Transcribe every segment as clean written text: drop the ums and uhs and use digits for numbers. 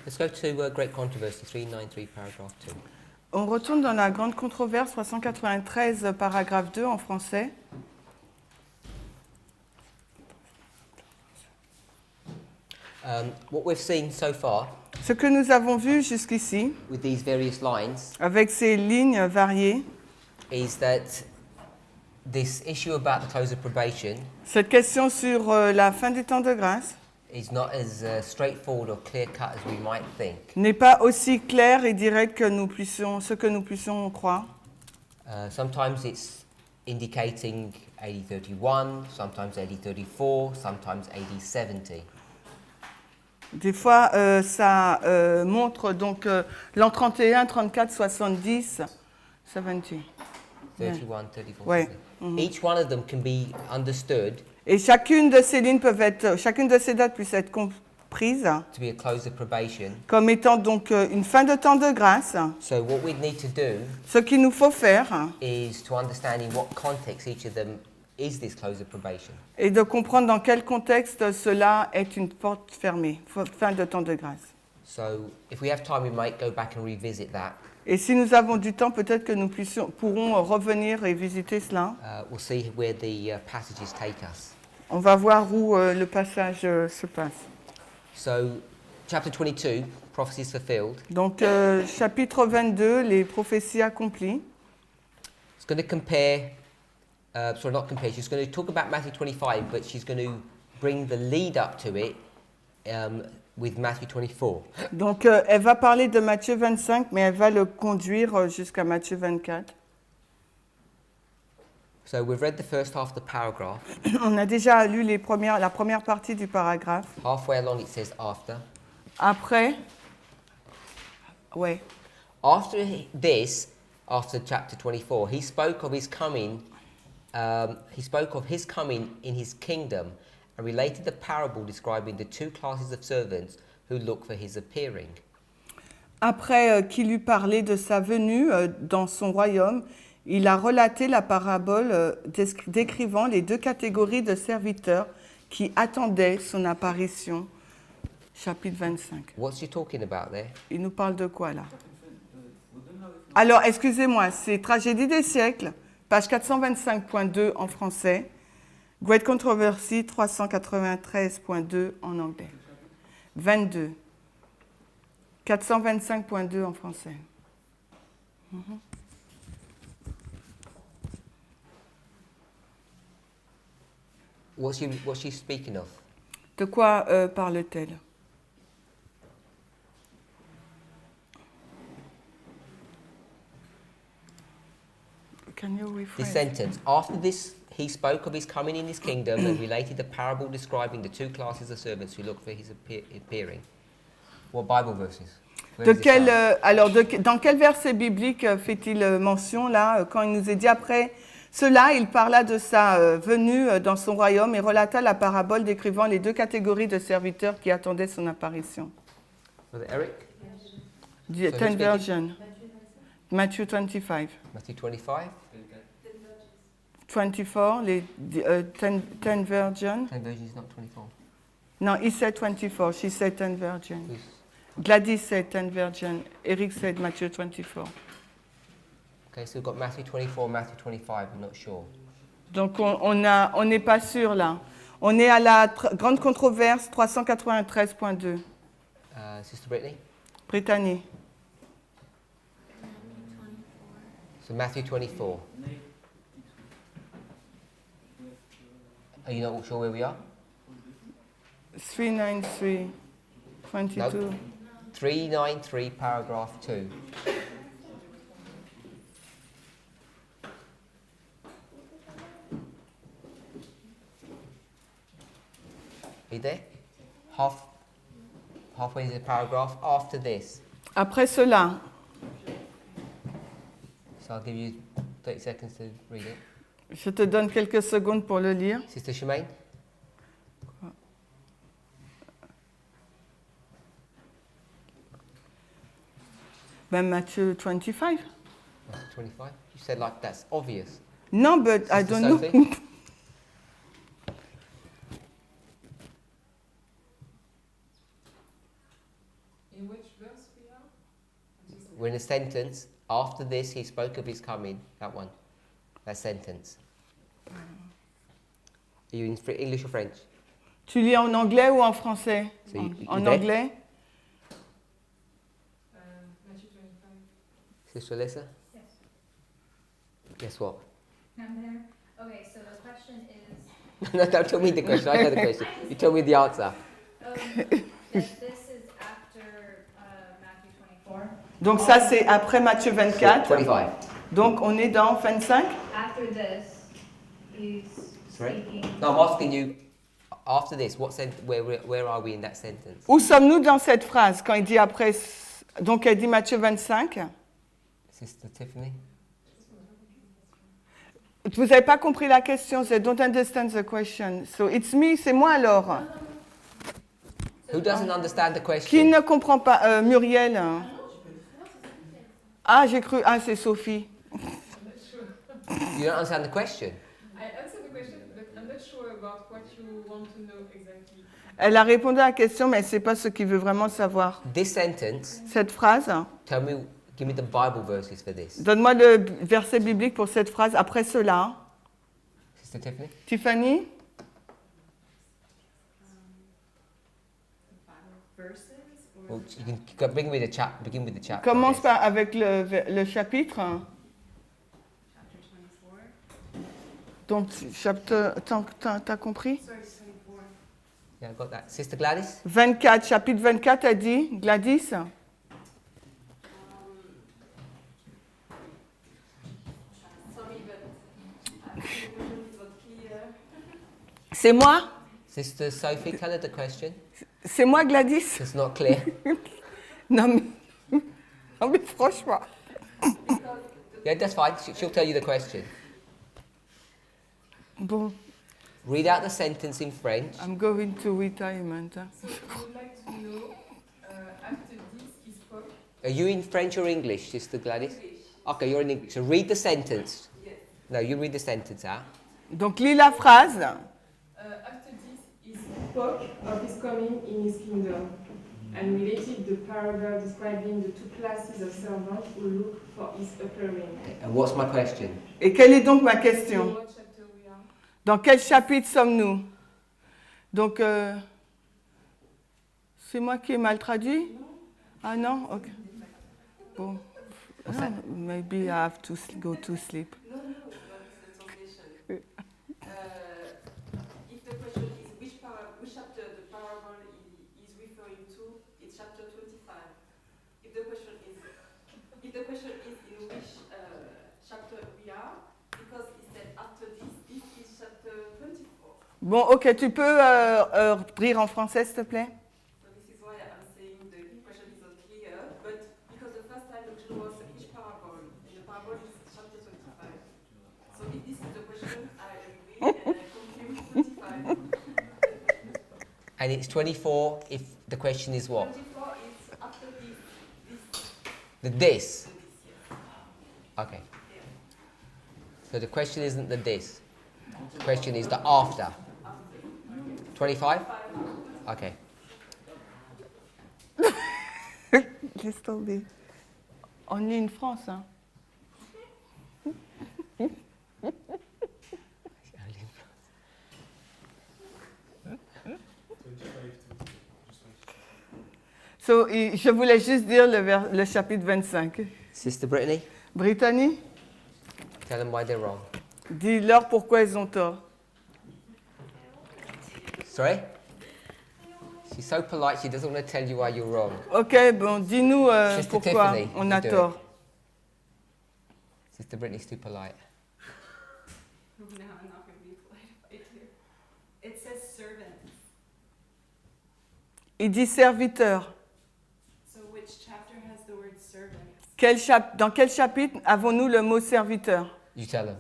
Let's go to Great Controversy, 393, paragraph 2. On retourne dans la grande controverse 393, paragraphe 2 en français. What we've seen so far Ce que nous avons vu jusqu'ici, with these various lines avec ces lignes variées, is that this issue about the close of probation cette question sur la fin du temps de grâce is not as straightforward or clear-cut as we might think. n'est pas aussi claire et directe que nous puissions croire. Sometimes it's indicating AD 31, sometimes AD 34, sometimes AD 70. Des fois, ça montre donc l'an 31, 34, 70, 70. 31, 34, Ouais. 70. Each one of them can be understood Et chacune de ces dates puisse être comprise to be a close of probation. comme étant donc une fin de temps de grâce. So what we need to do Ce qu'il nous faut faire is to understand in what context each of them is this close of probation. est de comprendre dans quel contexte cela est une porte fermée, fin de temps de grâce. So if we have time, we might go back and revisit that. Et si nous avons du temps, peut-être que nous pourrons revenir et visiter cela. We'll see where the passages take us. On va voir où le passage se passe. So, chapter 22, prophecies fulfilled. Donc, chapitre 22, les prophéties accomplies. It's going to compare, sorry, not compare, she's going to talk about Matthew 25, but she's going to bring the lead up to it with Matthew 24. Donc, elle va parler de Matthieu 25, mais elle va le conduire jusqu'à Matthieu 24. So we've read the first half of the paragraph. On a déjà lu la première partie du paragraphe. Halfway along it says after. Après, ouais. After this, after chapter 24, he spoke of his coming. He spoke of his coming in his kingdom, and related the parable describing the two classes of servants who look for his appearing. Après qu'il eut parlé de sa venue dans son royaume, il a relaté la parabole décrivant les deux catégories de serviteurs qui attendaient son apparition. Chapitre 25. What's he talking about there? Il nous parle de quoi là? Alors, excusez-moi, c'est Tragédie des siècles, page 425.2 en français, Great Controversy 393.2 en anglais. 22. 425.2 en français. What's she speaking of? De quoi parle-t-elle? Can you rephrase? This sentence. After this, he spoke of his coming in his kingdom and related the parable describing the two classes of servants who look for his appearing. What Bible verses? Dans quel verset biblique fait-il mention là, quand il nous est dit après cela, il parla de sa venue dans son royaume et relata la parabole décrivant les deux catégories de serviteurs qui attendaient son apparition. Brother Eric? 10 version. Matthew 25. Matthew 25? 24, les 10 version. 10 version is not 24. No, he said 24, she said 10 version. Who's- Gladys said 10 version, Eric said Matthew 24. Okay, so we've got Matthew 24, Matthew 25, I'm not sure. Donc on n'est pas sûr là. On est à la grande controverse 393.2. Sister Brittany? Brittany. So Matthew 24. Are you not sure where we are? 393, 22. Nope. 393, paragraph 2. Are you there? Halfway in the paragraph after this. Après cela, So I'll give you 30 seconds to read it. je te donne quelques secondes pour le lire. Sister Shemaine? Ben, Matthew 25. Matthew 25? You said like that's obvious. No, but I Sister don't know. Sophie? In which We're in a sentence. After this, he spoke of his coming. That one. That sentence. Are you in English or French? Tu lis en anglais ou en français? So En there? anglais? Matthieu 25. Sister Alyssa? Yes, Guess what? I'm there. Okay, so the question is, No, don't tell me the question. I know the question. You tell me the answer. this is after Matthew 24. Donc ça, c'est après Matthieu 24. 25. Donc on est dans 25. After this, he's Sorry? speaking. No, I'm asking you. After this, where are we in that sentence? Où sommes-nous dans cette phrase quand il dit après? Donc elle dit Matthieu 25. Sister Tiffany? Vous n'avez pas compris la question. I don't understand the question. So it's me, c'est moi alors. Who doesn't understand the Qui question? ne comprend pas? Muriel. Ah, j'ai cru. Ah, c'est Sophie. You don't understand the question? I answered the question, but I'm not sure about what you want to know exactly. Elle a répondu à la question, mais elle ne sait pas ce qu'il veut vraiment savoir. This sentence, Cette phrase, give me the Bible verses for this. donne-moi le verset biblique pour cette phrase. Après cela, Sister Tiffany? Tiffany, Verses or Well, you can begin with the chapter. commence par avec le chapitre. chapter 24? Donc, chapitre, t'as compris? Sorry, 24. Yeah, I got that. Sister Gladys? 24, chapitre 24, a dit, Gladys. Sorry, but the question is not clear. C'est moi? Sister Sophie, tell her the question. C'est moi, Gladys? It's not clear. Non, mais, non, mais franchement. Yeah, that's fine. She'll tell you the question. Bon, Read out the sentence in French. I'm going to retirement. So I would like to know, after this he spoke. Are you in French or English, Sister Gladys? English. Okay, you're in English. So read the sentence. Yes. No, you read the sentence out. Donc, lis la phrase. After this he spoke of his coming in his kingdom, and related the parable describing the two classes of servants who look for his appearing. And what's my question? Et quelle est donc ma In question? what chapter we are? Dans quel chapitre sommes-nous? Donc, c'est moi qui ai mal traduit? Ah non? Ok. Bon. What's that? Maybe I have to go to sleep. No, that's the translation. If the question is which chapter the parable is referring to, it's chapter 25. If the question is in which chapter we are, because it said after this is chapter 24. Bon, ok, tu peux rire en français, s'il te plaît? So this is why I'm saying the question is not clear, but because the first time the question was which parable, and the parable is chapter 25. So if this is the question, I agree and I confirm 25. And it's 24 if the question is what? 24 is after this. The this. Yes. Okay. So the question isn't the this. The question is the after. 25? Okay. Laisse tomber. On est en France, hein? So, je voulais juste dire le chapitre 25. Sister Brittany, Brittany, tell them why they're wrong. dis-leur pourquoi ils ont tort. Sorry? She's so polite, she doesn't want to tell you why you're wrong. Ok, bon, dis-nous Sister pourquoi Tiffany, on you a do it. tort. Sister Brittany's too polite. No, I'm not going to be polite. It says servant. Il dit serviteur. So which chapter has the word servant? Dans quel chapitre avons-nous le mot serviteur? You tell them.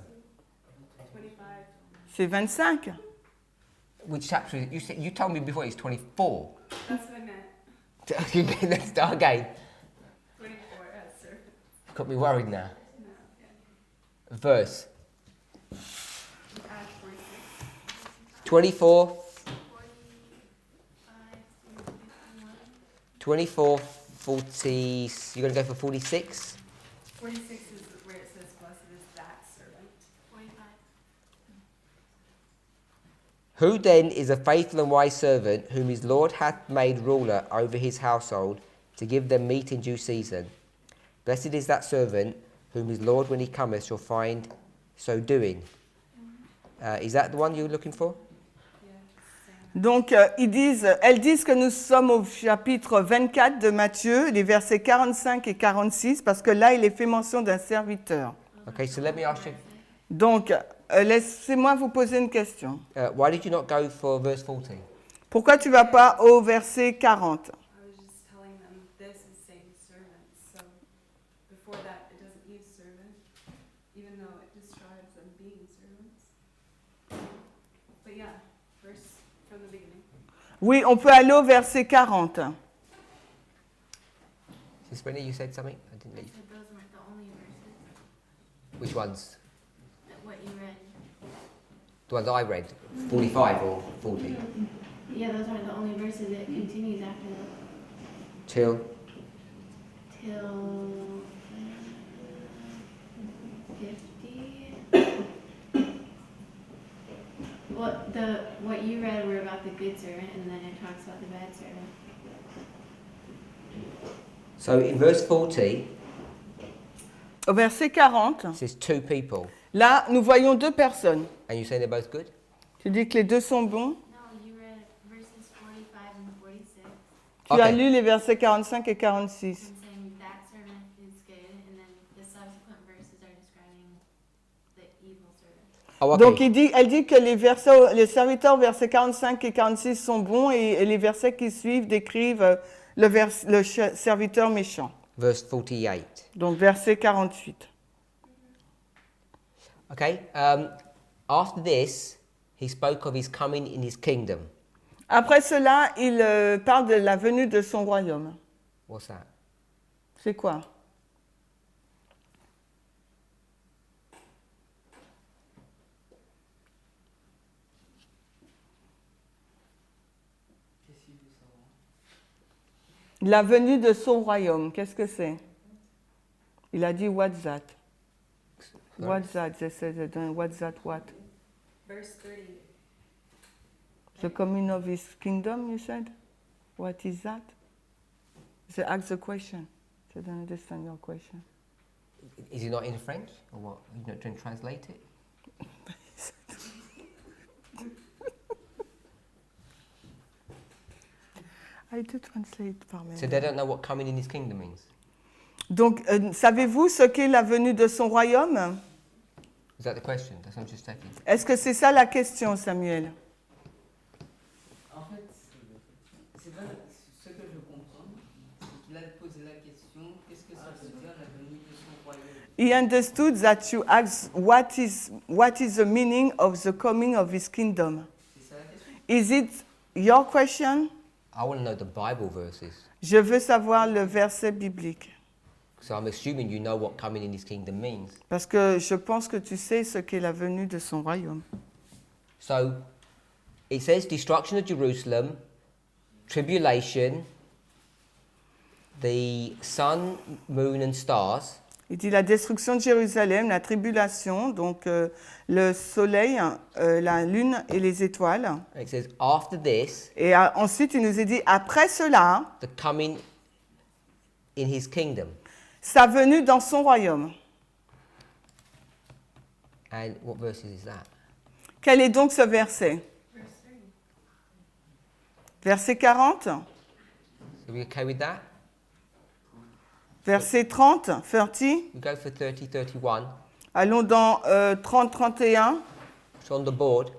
25. C'est 25. Which chapter? You told me before it's 24. That's what I meant. Let's start again. 24 as servant. Got me worried now. No, yeah. Verse Add 46. 24, 45, 51. 24, 40. You're going to go for 46? 46 is where it says, blessed is that servant. 45. Who then is a faithful and wise servant, whom his Lord hath made ruler over his household, to give them meat in due season? Blessed is that servant, whom his Lord, when he cometh, shall find so doing. Is that the one you're looking for? Donc, elles disent que nous sommes au chapitre 24 de Matthieu, les versets 45 et 46, parce que là, il est fait mention d'un serviteur. Okay, so let me ask you, Donc, laissez-moi vous poser une question. why did you not go for verse 40? Pourquoi tu ne vas pas au verset 40? I was just telling them this is saying servant, so before that it doesn't use servant, even though it describes them being servants. But yeah, verse from the beginning. Oui, on peut aller au verset 40. Sister Brenna, you said something? I didn't I leave. said those weren't the only verses. Which ones? What you read. The ones I read? 45 or 40? Yeah, those aren't the only verses. It continues after that. Till? Till 50. What you read were about the good servant, and then it talks about the bad servant. So in verse 40, Au verset 40, it says two people. là, nous voyons deux personnes. And you say they're both good? Tu dis que les deux sont bons. No, you read verses 45 and 46, Tu Ok. as lu les versets 45 et 46. and saying that servant is good, and then the subsequent verses are describing the evil servant. Oh, okay. Donc, elle dit que les serviteurs, versets 45 et 46 sont bons et les versets qui suivent décrivent le serviteur méchant. Verse 48. Donc, verset 48. Okay. After this, he spoke of his coming in his kingdom. Après cela, il parle de la venue de son royaume. What's that? C'est quoi? La venue de son royaume, qu'est-ce que c'est? Il a dit what's that? What's that? They said, what's that what? Verse 30. The coming of his kingdom, you said? What is that? They asked the question. They don't understand your question. Is he not in French? Or what? Are you not trying to translate it? I do translate par mes So they don't know what coming in his kingdom means? Donc, savez-vous ce qu'est la venue de son royaume? Is that the question? That's what I'm just checking. Est-ce que c'est ça la question, Samuel? En fait, c'est pas ce que je comprends, c'est qu'il a posé la question, qu'est-ce que ça veut dire la venue de son royaume? He understood that you asked what is the meaning of the coming of his kingdom. C'est ça la question? Is it your question? I want to know the Bible verses. Je veux savoir le verset biblique. So I'm assuming you know what coming in his kingdom means. Parce que je pense que tu sais ce qu'est la venue de son royaume. So it says destruction of Jerusalem, tribulation, the sun, moon and stars, Il dit la destruction de Jérusalem, la tribulation, donc le soleil, la lune et les étoiles. and it says after this, Et ensuite, il nous est dit, après cela, the coming in his kingdom. sa venue dans son royaume. And what verses is that? Quel est donc ce verset? Verse 30. Verset 40? Are we okay with that? Verset 30? 30? We go for 30, 31. Allons dans 30, 31. It's on the board.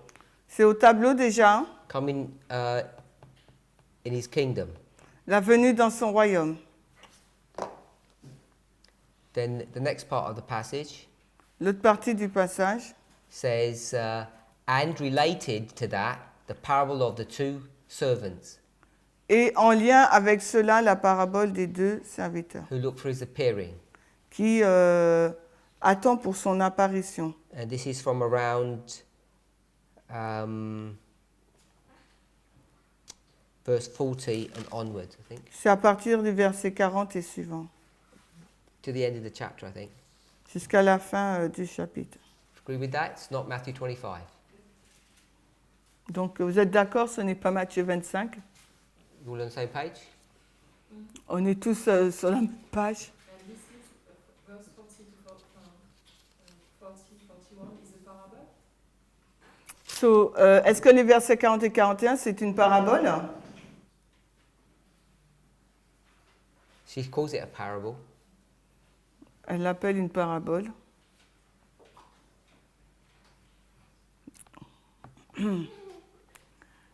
C'est au tableau déjà. Coming in his kingdom. La venue dans son royaume. Then the next part of the passage L'autre partie du passage. says, and related to that, the parable of the two servants Et en lien avec cela, la parabole des deux serviteurs who look for his appearing. qui attend pour son apparition. And this is from around verse 40 and onwards, I think. C'est à partir du verset 40 et suivant, To the end of the chapter, I think. jusqu'à la fin du chapitre. Agree with that? It's not Matthew 25. Donc vous êtes d'accord, ce n'est pas Matthieu 25. You all on the same page? On est tous sur la même page. And this is verse 40 to 41 is a parable. So, est-ce que les versets 40 et 41, c'est une parabole? She calls it a parable. Elle l'appelle une parabole.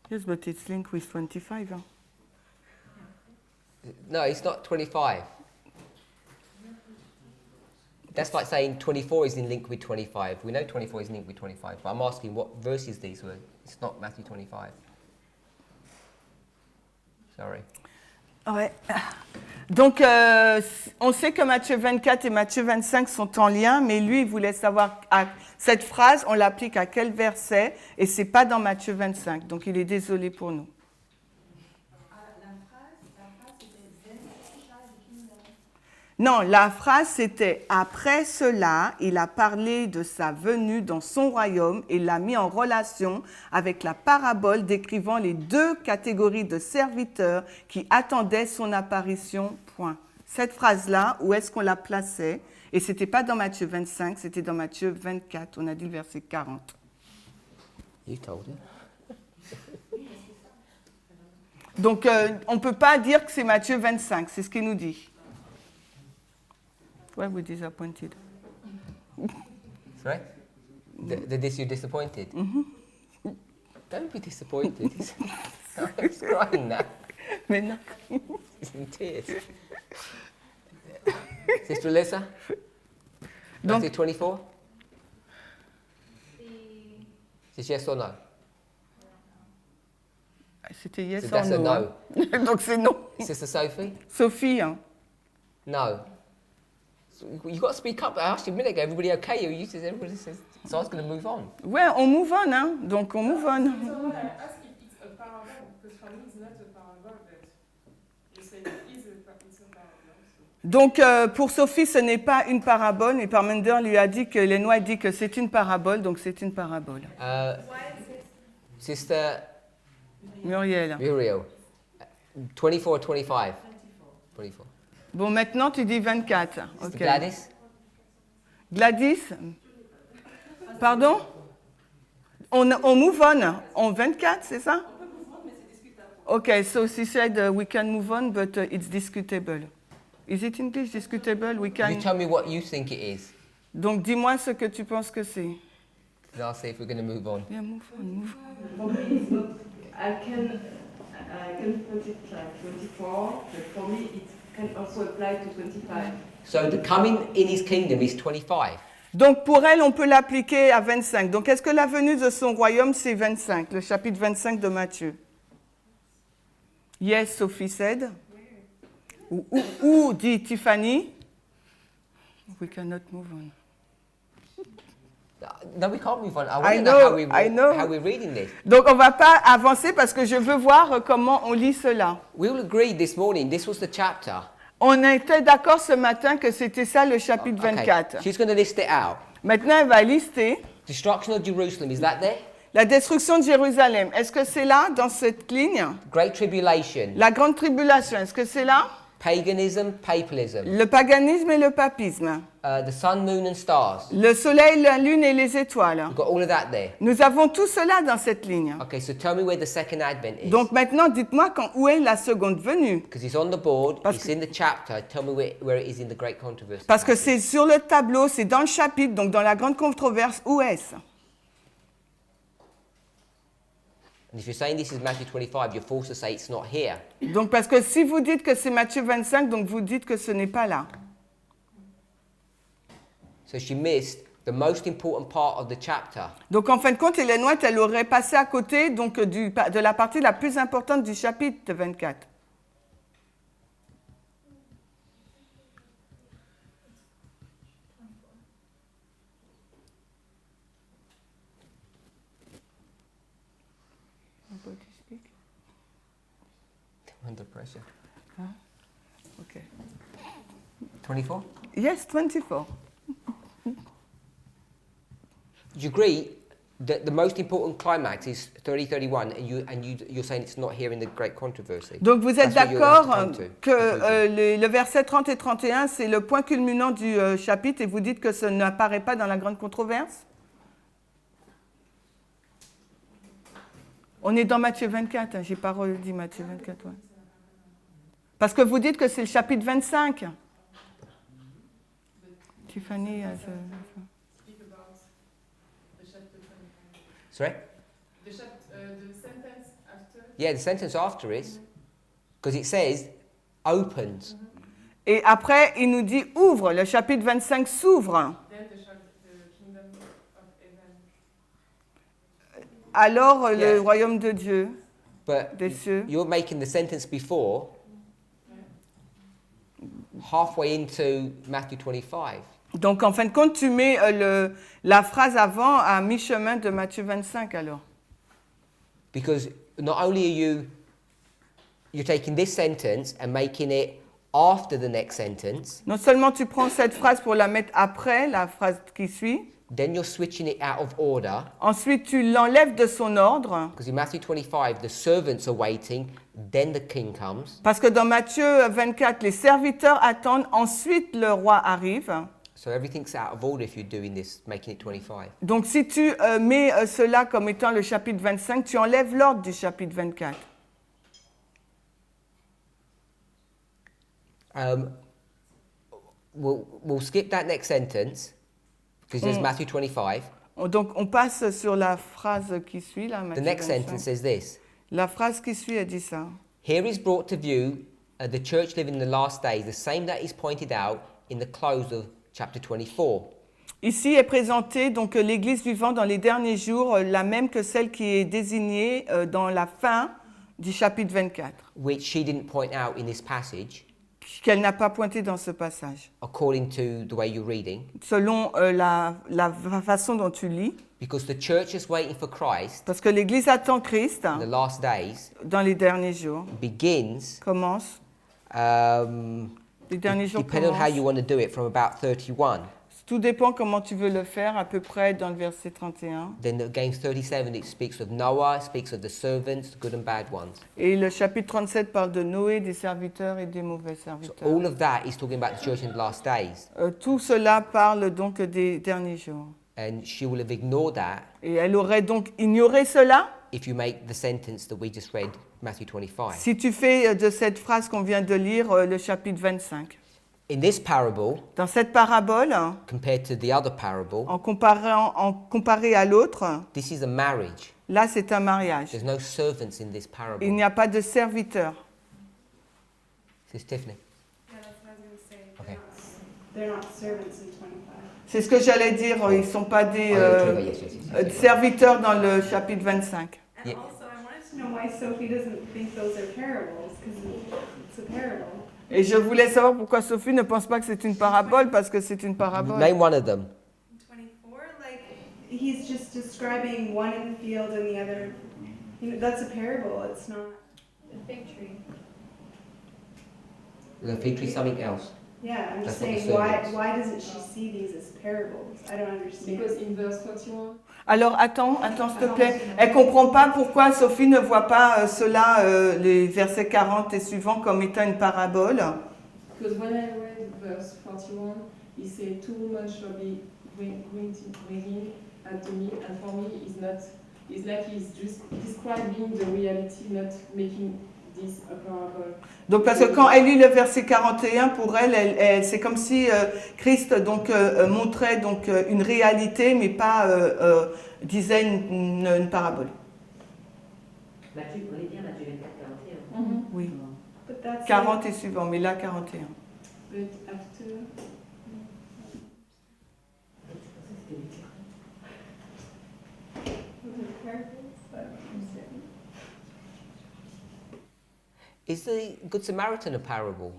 Yes, but it's linked with 25. Hein. No, it's not 25. That's like saying 24 is in link with 25. We know 24 is in link with 25, but I'm asking what verses these were. It's not Matthew 25. Sorry. Ouais. Donc, on sait que Matthieu 24 et Matthieu 25 sont en lien, mais lui, il voulait savoir cette phrase, on l'applique à quel verset, et c'est pas dans Matthieu 25. Donc, il est désolé pour nous. Non, la phrase c'était « Après cela, il a parlé de sa venue dans son royaume et l'a mis en relation avec la parabole décrivant les deux catégories de serviteurs qui attendaient son apparition. » Point. Cette phrase-là, où est-ce qu'on la plaçait? Et ce n'était pas dans Matthieu 25, c'était dans Matthieu 24. On a dit le verset 40. You told her. Donc, on ne peut pas dire que c'est Matthieu 25, c'est ce qu'il nous dit. Why we're disappointed? Sorry? This you're disappointed? Don't be disappointed. I'm crying now. Mais non. He's in tears. Sister Alyssa? Donc, Matthew 24? Is yes or no? c'était yes So or that's a no. no. Hein. Donc, c'est non. Sister Sophie? Sophie, hein. No. So you got to speak up. I asked you a minute ago, everybody okay? You said everybody says, so I was going to move on. Ouais, on move on, hein. Donc, on move on. So when I ask if it's a parable, because for me it's not a parable, but you say it's a parable. So. Donc, pour Sophie, ce n'est pas une parabole, et Parminder lui a dit que Lénois dit que c'est une parabole, donc c'est une parabole. Sister Muriel. Muriel, 24 or 25? 24. Bon, maintenant, tu dis 24. Sister Ok. Gladys? Gladys? Pardon? On move on. En 24, c'est ça? Ok, so she said we can move on, but it's discutable. Is it English discutable? We You can... tell me what you think it is, Donc, dis-moi ce que tu penses que c'est. and I'll see if we're going to move on. Yeah, move on, move on. For me, it's not. I can put it like 24, but for me, it can also apply to 25. So the coming in his kingdom is 25. Donc, pour elle, on peut l'appliquer à 25. Donc, est-ce que la venue de son royaume, c'est 25, le chapitre 25 de Matthieu? Yes, Sophie said. Ou dit Tiffany. We cannot move on. No, we can't move on. I want I to know, know, I know. how we're reading this. Donc, on ne va pas avancer parce que je veux voir comment on lit cela. We all agreed this morning this was the chapter. On était d'accord ce matin que c'était ça le chapitre 24. She's going to list it out. Maintenant, elle va lister Destruction of Jerusalem, is that there? la destruction de Jérusalem. Est-ce que c'est là, dans cette ligne? Great Tribulation. La grande tribulation, est-ce que c'est là? Paganism, papalism. Le paganisme et le papisme. The sun, moon and stars. Le soleil, la lune et les étoiles. We've got all of that there. Nous avons tout cela dans cette ligne. Okay, so tell me where the second advent is. Donc maintenant, dites-moi où est la seconde venue. Because it's on the board, Parce it's in the chapter. Tell me where it is in the great controversy. Parce que c'est sur le tableau, c'est dans le chapitre, donc dans la grande controverse, où est-ce? And if you're saying this is Matthew 25, you're forced to say it's not here. Donc parce que si vous dites que c'est Matthieu 25, donc vous dites que ce n'est pas là. So she missed the most important part of the chapter. Donc en fin de compte, Hélène White, elle aurait passé à côté donc, de la partie la plus importante du chapitre 24. Under pressure. Okay. 24? Yes, 24. Do you agree that the most important climax is 30-31 and you're saying it's not here in the Great Controversy? Donc vous êtes That's what you have to d'accord come to, que conclusion. le verset 30 et 31, c'est le point culminant du chapitre et vous dites que ça n'apparaît pas dans la grande controverse? On est dans Matthieu 24, hein, j'ai pas redit Matthieu 24. Ouais. Parce que vous dites que c'est le chapitre 25. Tiffany, Speak about the chapter 25. Sorry? The sentence after. Yeah, the sentence after is, because it says, opens. Et après, il nous dit ouvre, le chapitre 25 s'ouvre. Then the kingdom of heaven. Alors Yeah. le royaume de Dieu, But des cieux. you're making the sentence before halfway into Matthew 25. Donc en fin de compte, tu mets la phrase avant à mi-chemin de Matthieu 25 alors. Because not only are you're taking this sentence and making it after the next sentence, Non seulement tu prends cette phrase pour la mettre après la phrase qui suit, then you're switching it out of order. ensuite tu l'enlèves de son ordre, Because in Matthew 25, the servants are waiting, then the king comes. parce que dans Matthieu 24, les serviteurs attendent, ensuite le roi arrive. So everything's out of order if you're doing this, making it 25. Donc si tu mets cela comme étant le chapitre 25, tu enlèves l'ordre du chapitre 24. We'll skip that next sentence because there's Matthew 25. Donc on passe sur la phrase qui suit là. The Matthieu next 25. sentence says this. La phrase qui suit, elle dit ça. Here is brought to view the church living in the last days, the same that is pointed out in the close of chapter 24. Ici est présentée donc l'Église vivante dans les derniers jours, la même que celle qui est désignée dans la fin du chapitre 24, Which she didn't point out in this passage, qu'elle n'a pas pointé dans ce passage, according to the way you're reading, selon la façon dont tu lis, because the church is waiting for Christ parce que l'Église attend Christ in the last days dans les derniers jours. begins, Commence. Les derniers jours depending on how you commencent. want to do it, from about 31. Tout dépend comment tu veux le faire, à peu près dans le verset 31. Then again, 37, it speaks of Noah, it speaks of the servants, the good and bad ones. Et le chapitre 37 parle de Noé, des serviteurs et des mauvais So serviteurs. all of that is talking about the church in the last days. Tout cela parle donc des derniers jours. And she will have ignored that Et elle aurait donc ignoré cela if you make the sentence that we just read, Matthew 25. si tu fais de cette phrase qu'on vient de lire le chapitre 25. In this parable, Dans cette parabole, compared to the other parable, comparé à l'autre, this is a marriage. là c'est un mariage. There's no servants in this parable. Il n'y a pas de serviteur. Says Tiffany. Yeah, that's what I was going to say. Okay. They're not servants in 25. C'est ce que j'allais dire, ils ne sont pas des Yes. serviteurs dans le chapitre 25. And Yeah. also, I wanted to know why Sophie doesn't think those are parables, because it's a parable. Et je voulais savoir pourquoi Sophie ne pense pas que c'est une parabole, parce que c'est une parabole. Name one of them. In 24, like, he's just describing one in the field and the other. You know, that's a parable, it's not. The fig tree. The fig tree, something else. Yeah, I'm just That's what the saying, servants. why doesn't she see these as parables? I don't understand. Because in verse 31, Alors attends, s'il te plaît. Elle ne comprend pas pourquoi Sophie ne voit pas cela, les versets 40 et suivants, comme étant une parabole. because when I read verse 41, he said, two women shall be bringing unto me, and for me it's like he's just describing the reality, not making this a parable. Donc parce que quand elle lit le verset 41, pour elle, c'est comme si Christ donc montrait donc une réalité, mais pas disait une parabole. Matthieu, on est bien Matthieu 24, 41. Oui. But that's 40 et suivants, mais là 41. But after, Is the Good Samaritan a parable?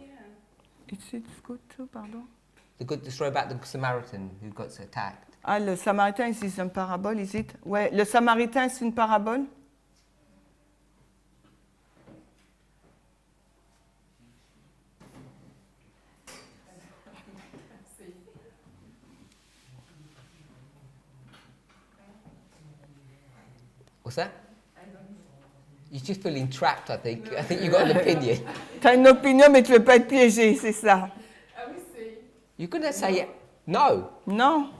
It's good too, pardon. The story about the Samaritan who got attacked. Ah, le Samaritain, c'est une parabole, is it? Ouais, le Samaritain, c'est une parabole? What's that? You're just feeling trapped, I think. I think you've got an opinion. Tu as une opinion, mais tu ne veux pas être piégé, c'est ça. I would say You're going to say no. Non,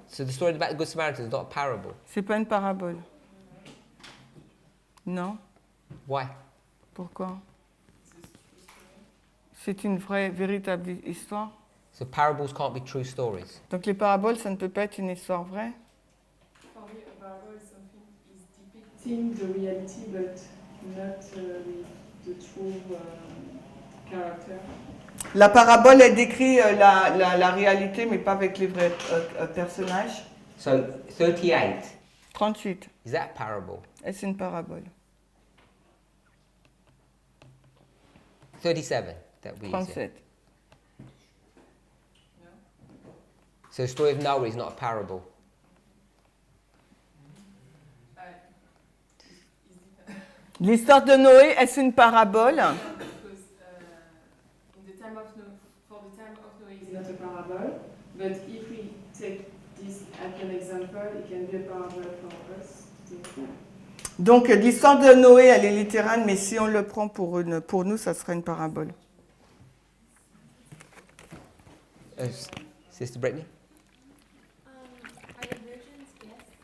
So the story about the Good Samaritan is not a parable. c'est pas une parabole. Non, Why? pourquoi? C'est une vraie, véritable histoire. So parables can't be true stories. Donc les paraboles, ça ne peut pas être une histoire vraie. for me a parable is something is depicting the reality but not the true character. La parabole, elle décrit la réalité, mais pas avec les vrais personnages. So 38, 38. is that a parable? Est-ce une parabole? 37, that we use here. 37. So the story of Noah is not a parable. L'histoire de Noé, est-ce une parabole? Because in the time of for the time of Noah is not a parable, but if we take this as an example, it can be a parable for us. Donc l'histoire de Noé, elle est littérale, mais si on le prend pour nous, ça serait une parabole. Sister Brittany? Are the virgins guests?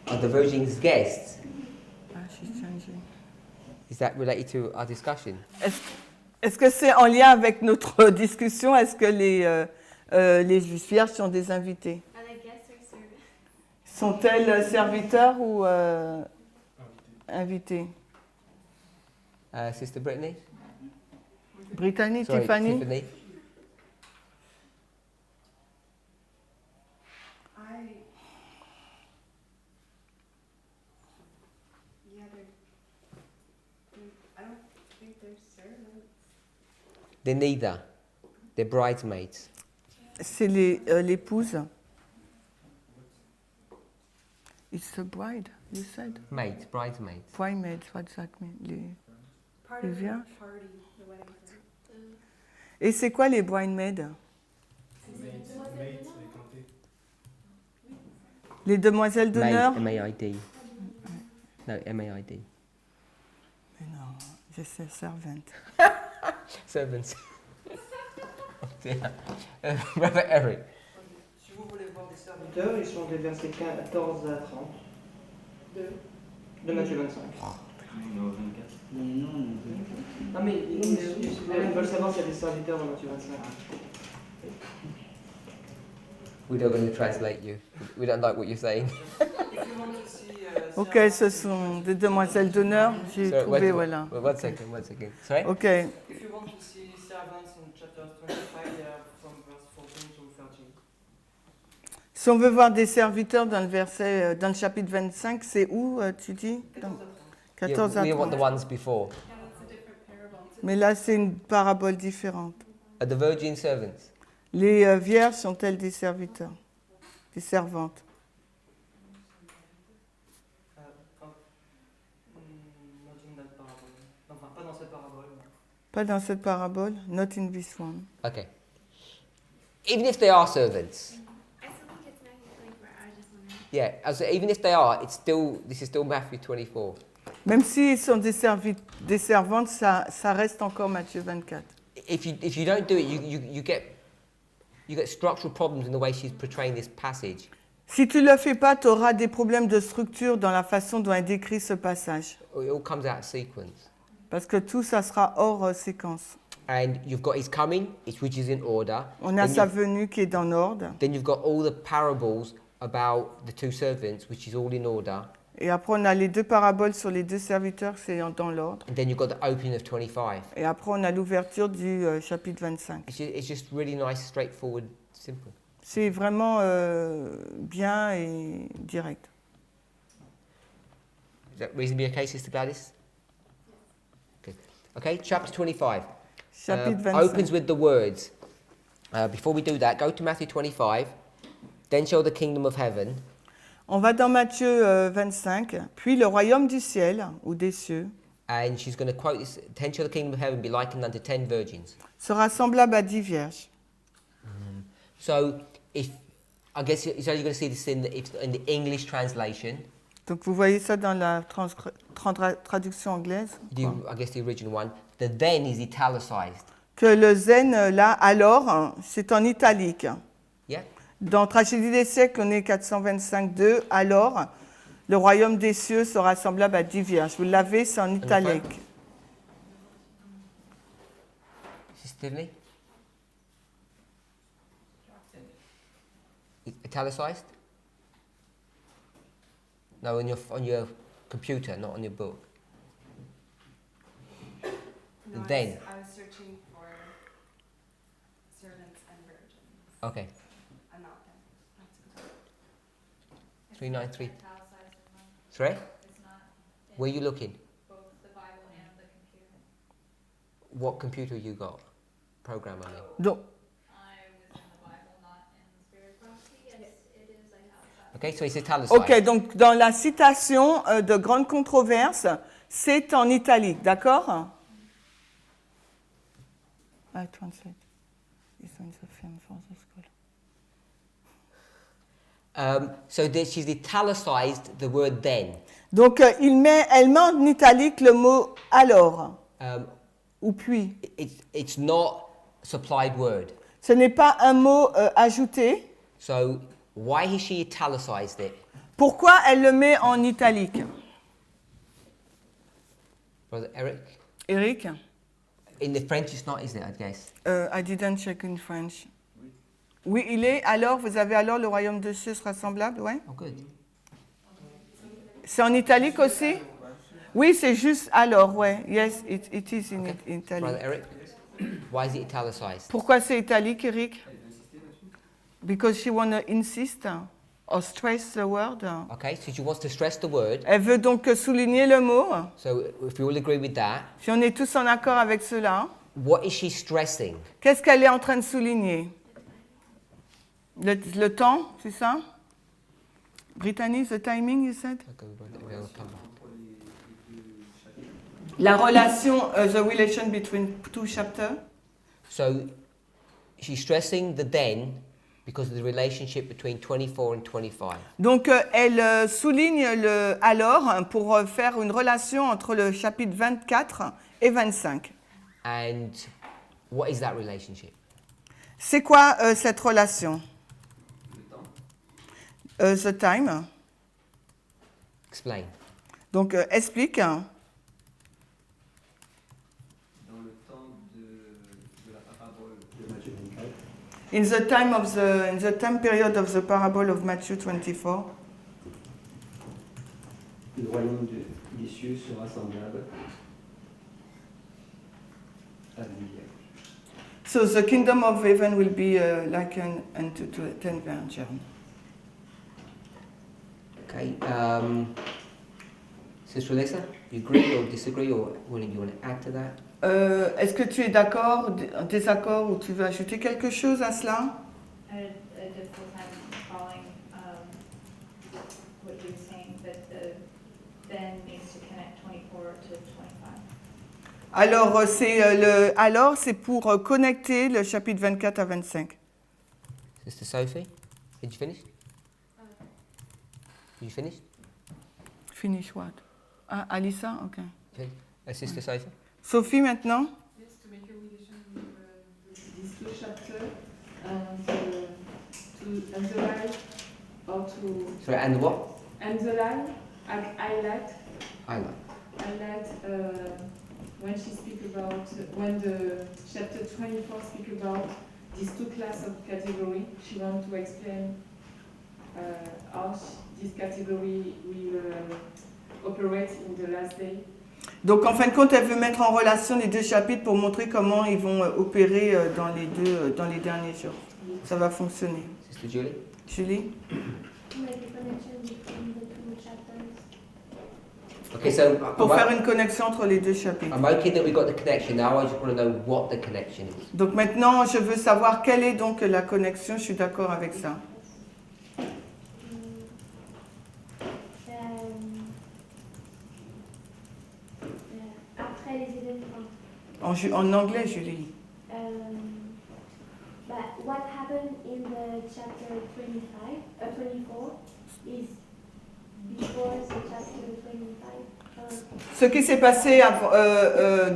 Are the virgins guests? Ah, she's changing. Is that related to our discussion? Est-ce que c'est en lien avec notre discussion? Est-ce que les vierges sont des invités? Are they guests or servants? Sont-elles serviteurs ou invités? Sister Brittany? Brittany, Sorry, Tiffany? Tiffany? I don't think they're servants. They're neither. They're bridesmaids. C'est l'épouse. It's the bride, you said? Maids, bridesmaids. Bridesmaids, what does that mean? Part Les of the vierges? party, the wedding party. Et c'est quoi les bridesmaids? Les demoiselles d'honneur? M-A-I-D. No, M-A-I-D. Mais non, je sais, servante. Servants. Oh dear. Brother Eric. Si vous voulez voir des serviteurs, ils sont des versets 14 à 30 de Matthieu 25. Non mais ils veulent savoir s'il y a des serviteurs dans Matthieu 25. We're not going to translate you. We don't like what you're saying. Ok, ce sont des demoiselles d'honneur. J'ai trouvé, voilà. One second. Sorry? Ok. If you want to see servants in chapter 25, they are from verse 14 to 13. Si on veut voir des serviteurs dans le chapitre 25, c'est où, tu dis? 14 à We want the 30. ones before. Yeah, that's a different parable. Mais là, c'est une parabole différente. Are the virgin servants? Les vierges sont-elles des serviteurs? Des servantes? Not in that parable. Enfin, pas dans cette parabole. Pas dans cette parabole? Not in this one. Okay. Even if they are servants, I still think it's Matthew 24. I was just wondering. yeah, so even if they are, this is still Matthew 24. Même s'ils sont des servantes, ça reste encore Matthieu 24. If you don't do it, you get structural problems in the way she's portraying this passage. Si tu ne le fais pas, tu auras des problèmes de structure dans la façon dont elle décrit ce passage. It all comes out of sequence. Parce que tout ça sera hors séquence. And you've got his coming, which is in order. On a Then sa you've- venue qui est dans l'ordre. Then you've got all the parables about the two servants, which is all in order. Et après, on a les deux paraboles sur les deux serviteurs, c'est dans l'ordre. And then you've got the opening of 25. Et après, on a l'ouverture du chapitre 25. It's just really nice, straightforward, simple. C'est vraiment bien et direct. Is that reasonably okay, Sister Gladys? Okay, chapter 25. Chapitre 25. Opens with the words. Before we do that, go to Matthew 25. Then shall the kingdom of heaven On va dans Matthieu 25. Puis le royaume du ciel, ou des cieux, and she's going to quote this, then shall the kingdom of heaven be likened unto 10 virgins. sera semblable à 10 vierges. So if I guess you're only going to see this in the English translation. Donc vous voyez ça dans la traduction anglaise. I guess the original one. The then is italicized. Que le zen, là, alors, c'est en italique. Yeah. Dans Tragédie des siècles, on est 425-2, alors, le royaume des cieux sera semblable à 10 vierges. Vous l'avez, c'est en italique. Tiffany? Italicized? No, on your computer, not on your book. No, Then. I was searching for servants and virgins. Okay. I'm not there. That's good. 393. Italicized as well. Sorry? It's not in Where are you looking? both the Bible and the computer. What computer you got? Program, I mean. Donc, I was in the Bible, not in the Spirit Prophecy. Yes, it is italicized. Okay, so it's italicized. ok, donc dans la citation de grande controverse, c'est en italique, d'accord? I translate. This one's a film for the school. So she's italicized the word then. Donc elle met en italique le mot alors ou puis. It's not supplied word. Ce n'est pas un mot ajouté. So why has she italicized it? Pourquoi elle le met en italique? Brother Eric? Eric? In the French it's not, is it, I guess? I didn't check in French. Oui, il est. Alors, vous avez alors le royaume de Dieu sera semblable, ouais? Oh, good. C'est en italique aussi? Oui, c'est juste alors, ouais. Yes, it is in italique. Brother Eric? Why is it italicized? Pourquoi c'est italique, Eric? Because she want to insist or stress the word. Okay, so she wants to stress the word. Elle veut donc souligner le mot. So if we all agree with that, Si on est tous en accord avec cela, what is she stressing? qu'est-ce qu'elle est en train de souligner? Le temps, c'est ça? Brittany, the timing, you said? La relation, the relation between two chapters. So she's stressing the then because of the relationship between 24 and 25. Donc elle souligne le alors pour faire une relation entre le chapitre 24 et 25. And what is that relationship? C'est quoi cette relation? The time. Explain. Donc explique. Dans le temps de la parabole de Matthieu 24. In the time period of the parable of Matthew 24. Le royaume des cieux sera semblable à l'univers. So the kingdom of heaven will be likened unto 10 virgins. Okay. Sister Lisa, you agree or disagree, or you want to add to that? Est-ce que tu es d'accord, désaccord, ou tu veux ajouter quelque chose à cela? I just was following what you were saying, that the then needs to connect 24 to 25. Alors c'est pour connecter le chapitre 24 à 25. Sister Sophie, did you finish? Did you finish? Finish what? Ah, Alissa, ok. Okay. Sister Sophie. Sophie maintenant. Yes, to make a relation with these two chapters and to underline or to Sorry, and what? underline, highlight Highlight. when she speak about when the chapter 24 speak about these two class of category. She want to explain how this category will operate in the last day. Donc en fin de compte, elle veut mettre en relation les deux chapitres pour montrer comment ils vont opérer dans les derniers jours. Ça va fonctionner. Sister Julie. Julie? Okay, so Pour faire une connexion entre les deux chapitres. I'm okay that we got the connection. Now I just want to know what the connection is. Donc maintenant, je veux savoir quelle est donc la connexion. Je suis d'accord avec ça. Après les événements. En anglais, Julie. But what happened in the chapter 25 Ce qui s'est passé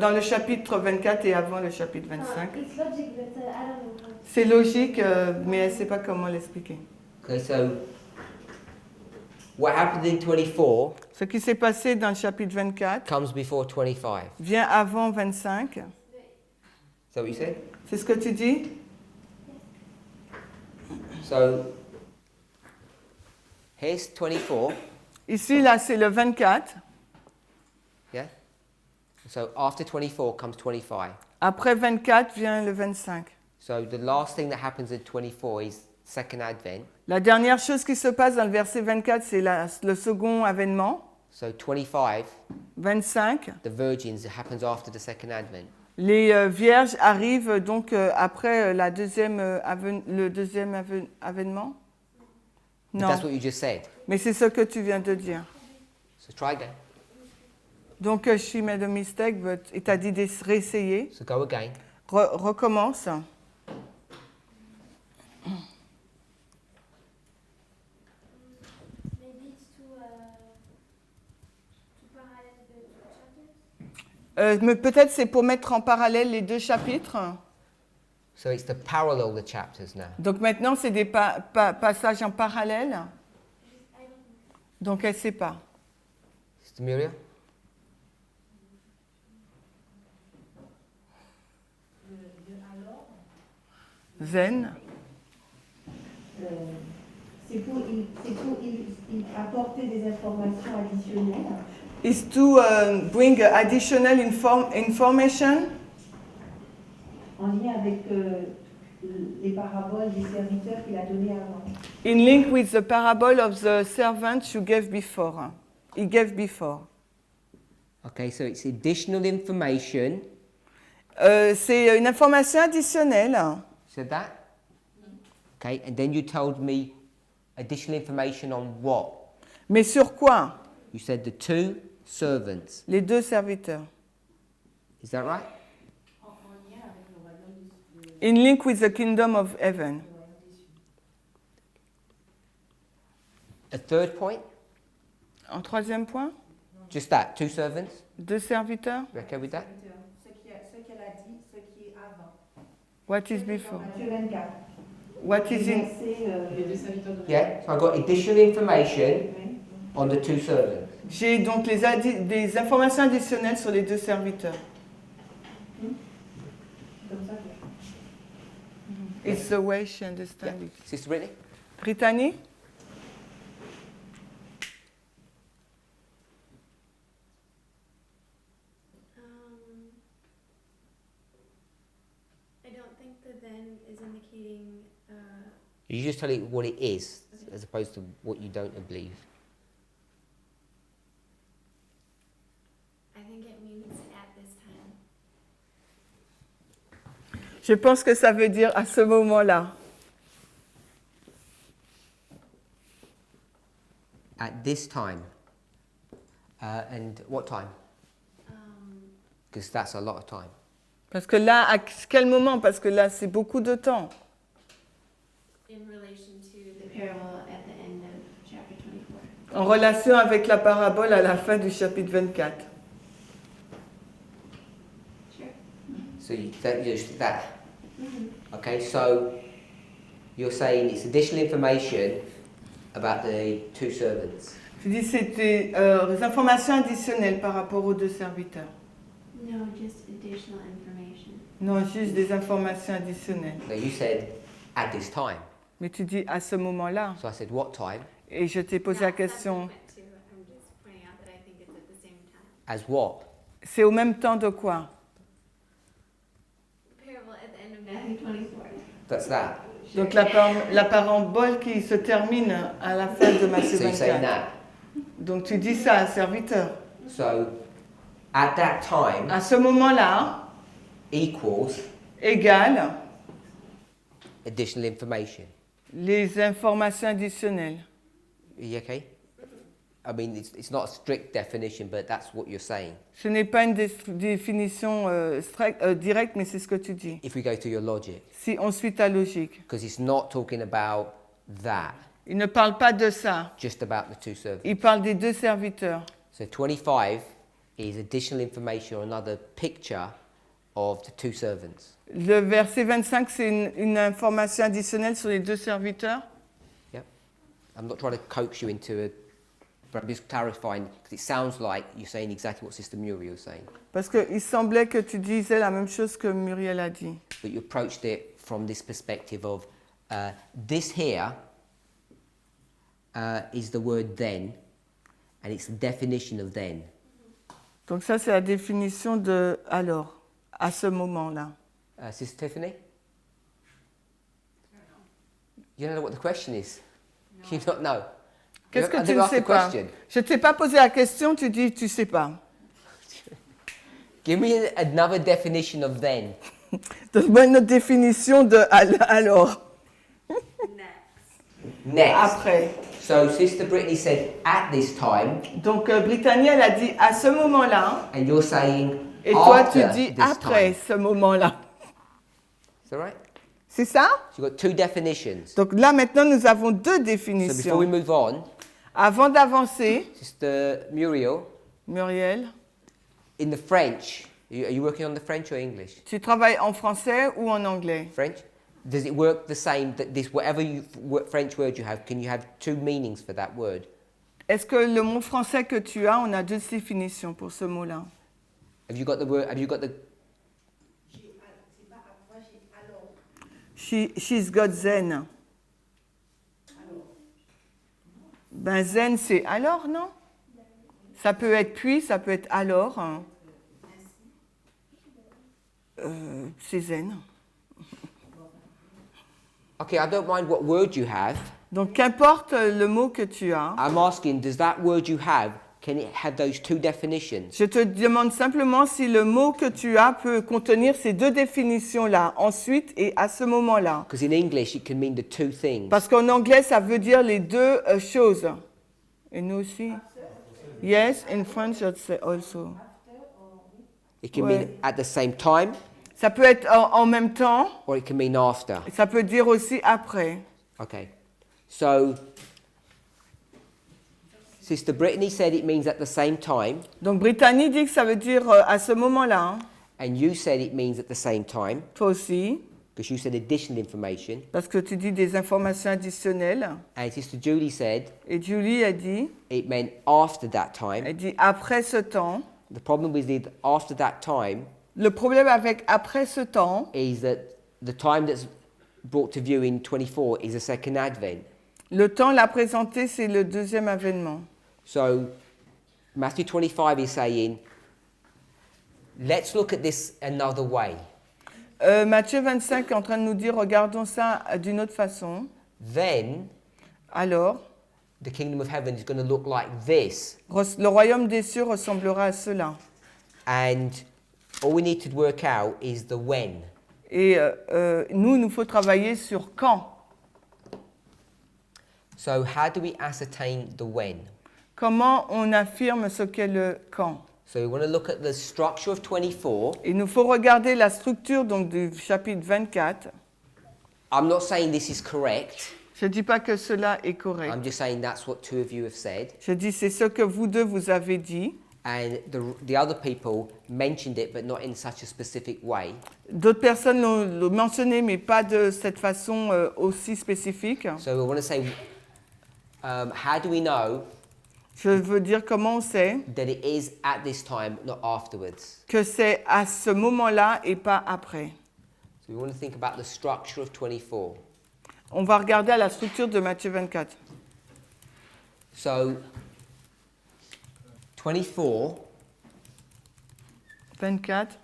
dans le chapitre 24 et avant le chapitre 25. C'est logique, mais elle ne sait pas comment l'expliquer. Okay, so what happened in 24 Ce qui s'est passé dans le chapitre 24 comes before 25. vient avant 25. Is that what you said? C'est ce que tu dis? So here's 24. Ici, là, c'est le 24. Yeah? So after 24 comes 25. Après 24 vient le 25. So the last thing that happens at 24 is second advent. La dernière chose qui se passe dans le verset 24, c'est le second avènement. So 25, 25. the virgins, it happens after the second advent. Les vierges arrivent donc après le deuxième avènement. But Non, that's what you just said. mais c'est ce que tu viens de dire. So try again. Donc, she made a mistake, but il t'a dit de réessayer. So go again. Recommence. Maybe it's too parallel the two chapters. Mais peut-être c'est pour mettre en parallèle les deux chapitres. So it's to parallel the chapters now. Donc maintenant, c'est des passages en parallèle. Donc elle ne sait pas. Sister Muriel? Zen. C'est pour il apporter des informations additionnelles. Is to bring additional information En lien avec les paraboles des serviteurs qu'il a donné avant. in link with the parable of the servants you gave before. He gave before. Okay, so it's additional information. C'est une information additionnelle. Said that? Okay, and then you told me additional information on what? Mais sur quoi? You said the two servants. Les deux serviteurs. Is that right? In link with the kingdom of heaven. A third point? En troisième point, Just that, two servants? deux serviteurs. You okay with that? Ce qu'elle a dit, ce qui est avant. What is before? Matthieu 24. What is in? Les deux serviteurs de Yeah, so I got additional information on the two servants. J'ai donc des informations additionnelles sur les deux serviteurs. Comme ça que It's the way she understands Yeah. it. Sister Brittany? Brittany? I don't think the then is indicating. You just tell it what it is, as opposed to what you don't believe. I think it means at this time. Je pense que ça veut dire à ce moment-là. At this time. And what time? Because that's a lot of time. Parce que là, à quel moment? Parce que là, c'est beaucoup de temps. In relation to the parable at the end of chapter 24. En relation avec la parabole à la fin du chapitre 24. Sure. So just that. Okay, so you're saying it's additional information about the two servants. Tu dis c'était des informations additionnelles par rapport aux deux serviteurs. No, just additional information. Non, juste des informations additionnelles. Now you said at this time. Mais tu dis à ce moment-là. So I said what time? Et je t'ai posé la question. I'm just pointing out that I think it's at the same time. As what? C'est au même temps de quoi? The parable at the end of Matthew 24. That's that. Donc la parabole qui se termine à la fin de Matthieu So you're saying 24. that. Donc tu dis ça à un serviteur. So at that time À ce moment-là, equals égale additional information. les informations additionnelles. Are you okay? I mean, it's not a strict definition, but that's what you're saying. Ce n'est pas une définition directe, mais c'est ce que tu dis. If we go to your logic, Si on suit ta logique. because it's not talking about that, Il ne parle pas de ça. just about the two servants. Il parle des deux serviteurs. So 25 is additional information or another picture of the two servants. Le verset 25, c'est une information additionnelle sur les deux serviteurs. Yep. I'm not trying to coax you into it, but I'm just clarifying because it sounds like you're saying exactly what Sister Muriel is saying. Parce qu'il semblait que tu disais la même chose que Muriel a dit. But you approached it from this perspective of this here is the word then, and it's the definition of then. Donc ça, c'est la définition de alors, à ce moment-là. Sister Tiffany? You don't know what the question is? No. You don't know? Qu'est-ce que tu ne sais pas? Je ne t'ai pas posé la question, tu dis tu ne sais pas. Give me another definition of then. Donne-moi une autre définition de alors. Next. Après. So Sister Brittany said at this time. Donc Brittany, elle a dit à ce moment-là. And you're saying et toi after tu dis this après time. ce moment-là. Is that right? C'est ça? So you've got two definitions. Donc là maintenant nous avons deux So définitions. before we move on, avant d'avancer, Sister Muriel, in the French, are you working on the French or English? Tu travailles en français ou en anglais? French. Does it work the same that this whatever French word you have, can you have two meanings for that word? Est-ce que le mot français que tu as, on a deux définitions pour ce mot-là? Have you got the word? Have you got the? She's got zen. Ben zen c'est alors, non? Ça peut être puis, ça peut être alors. Hein. C'est zen. Okay, I don't mind what word you have. Donc qu'importe le mot que tu as. I'm asking, does that word you have, can it have those two definitions? Je te demande simplement si le mot que tu as peut contenir ces deux définitions-là, ensuite et à ce moment-là. Because in English it can mean the two things. Parce qu'en anglais ça veut dire les deux choses. Et nous aussi. Yes, in French also. It can mean at the same time. Ça peut être en même temps. Or it can mean after. Ça peut dire aussi après. Okay. So, Sister Brittany said it means at the same time. Donc Brittany dit que ça veut dire à ce moment-là. And you said it means at the same time. Toi aussi. Because you said additional information. Parce que tu dis des informations additionnelles. And Sister Julie said. Et Julie a dit. It meant after that time. Elle dit après ce temps. The problem with the after that time. Le problème avec après ce temps. Is that the time that's brought to view in 24 is the second advent. Le temps l'a présenté, c'est le deuxième avènement. So, Matthew 25 is saying, let's look at this another way. Matthieu 25 est en train de nous dire, regardons ça d'une autre façon. Then, alors, the kingdom of heaven is going to look like this. Le royaume des cieux ressemblera à cela. And all we need to work out is the when. Et nous faut travailler sur quand. So how do we ascertain the when? Comment on affirme ce qu'est le quand? So we want to look at the structure of 24. Il nous faut regarder la structure donc du chapitre 24. I'm not saying this is correct. Je dis pas que cela est correct. I'm just saying that's what two of you have said. Je dis c'est ce que vous deux vous avez dit. And the other people mentioned it, but not in such a specific way. D'autres personnes l'ont mentionné, mais pas de cette façon aussi spécifique. So we want to say, how do we know? Je veux dire comment on sait that it is at this time, not afterwards. Que c'est à ce moment-là et pas après. So we want to think about the structure of 24. On va regarder à la structure de Matthieu 24. So 24.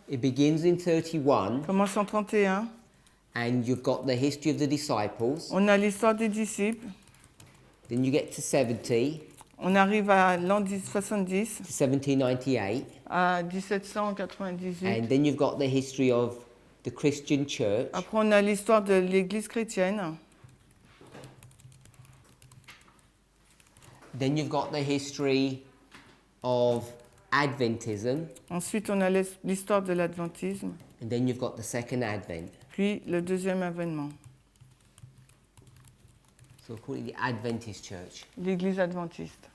It begins in 31. Commence en 31. And you've got the history of the disciples. On a l'histoire des disciples. Then you get to 70. On arrive à l'an 70. 1798. À 1798. And then you've got the history of the Christian church. Après, on a l'histoire de l'Église chrétienne. Then you've got the history of Adventism. Ensuite, on a l'histoire de l'adventisme. And then you've got the second advent. Puis le deuxième avènement. So we'll call it the Adventist church. L'Église adventiste.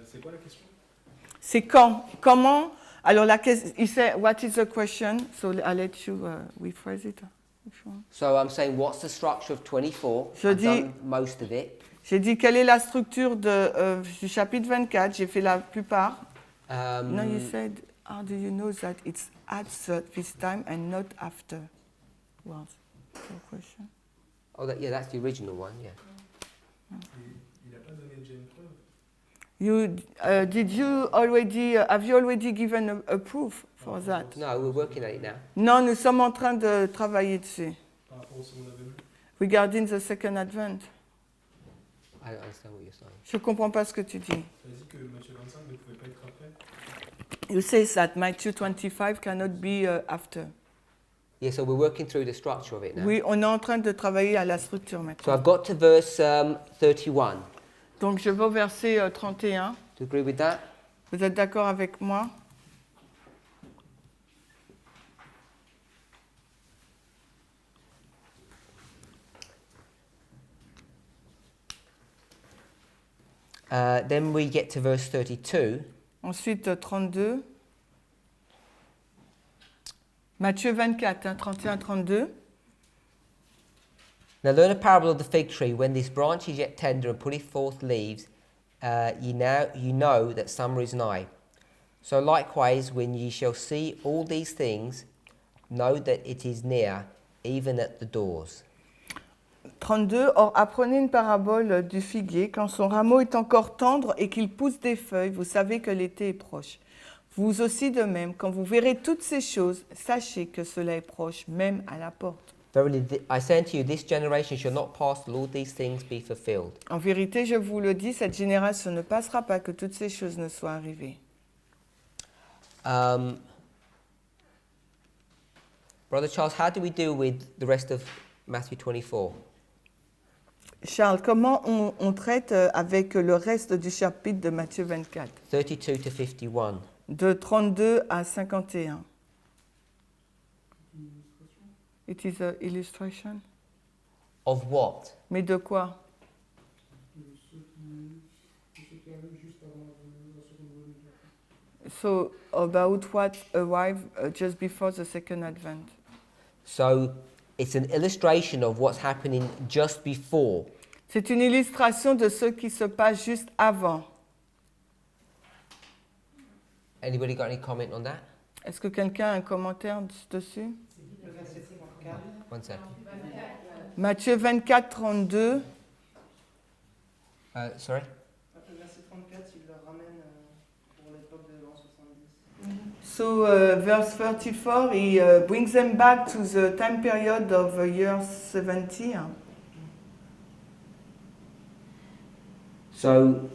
C'est quoi la question? C'est quand? Comment? Alors, la question, il said, what is the question? So, I'll let you rephrase it. If you want. So I'm saying, what's the structure of 24? Je I've dis- done most of it. J'ai dit, quelle est la structure du chapitre 24? J'ai fait la plupart. No, you said, how do you know that it's at this time and not after? Well, your question. Oh, yeah, that's the original one, yeah. Il n'a pas donné déjà une preuve? Have you already given a proof for that? No, we're working at it now. Non, nous sommes en train de travailler dessus. Par rapport au second avènement? Regarding the second advent. I don't understand what you're saying. Je ne comprends pas ce que tu dis. Tu as dit que Matthieu 25 ne pouvait pas être après? You say that Matthew 25 cannot be after. Yeah, so we're working through the structure of it now. Oui, on est en train de travailler à la structure So maintenant. I've got to verse 31. Donc je vais au verset 31. Do you agree with that? Vous êtes d'accord avec moi? Then we get to verse 32. Ensuite 32. Matthieu 24, 31-32. Now learn a parable of the fig tree. When this branch is yet tender and putteth forth leaves, you know that summer is nigh. So likewise, when ye shall see all these things, know that it is near, even at the doors. 32. Or, apprenez une parabole du figuier. Quand son rameau est encore tendre et qu'il pousse des feuilles, vous savez que l'été est proche. Vous aussi de même, quand vous verrez toutes ces choses, sachez que cela est proche, même à la porte. Verily, I say unto you, this generation shall not pass till all these things be fulfilled. En vérité, je vous le dis, cette génération ne passera pas que toutes ces choses ne soient arrivées. Brother Charles, how do we deal with the rest of Matthew 24? Charles, comment on traite avec le reste du chapitre de Matthieu 24, 32 to 51. de 32 à 51? It is an illustration. Of what? Mais de quoi? So, about what arrived just before the second advent. So it's an illustration of what's happening just before. C'est une illustration de ce qui se passe juste avant. Anybody got any comment on that? Est-ce que quelqu'un a un commentaire dessus? Le verset 34. One second. Matthieu 24, 32. Sorry? Le verset 34, il le ramène pour l'époque de l'an 70. So, verse 34, he brings them back to the time period of year 70. So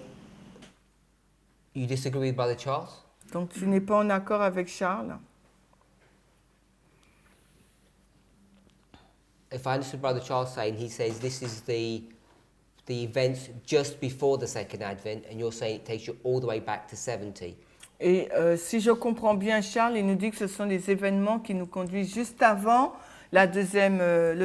you disagree with Brother Charles? Donc, tu n'es pas en accord avec Charles? If I understood Brother Charles saying, he says this is the events just before the second advent, and you're saying it takes you all the way back to 70. Et si je comprends bien Charles, il nous dit que ce sont les événements qui nous conduisent juste avant le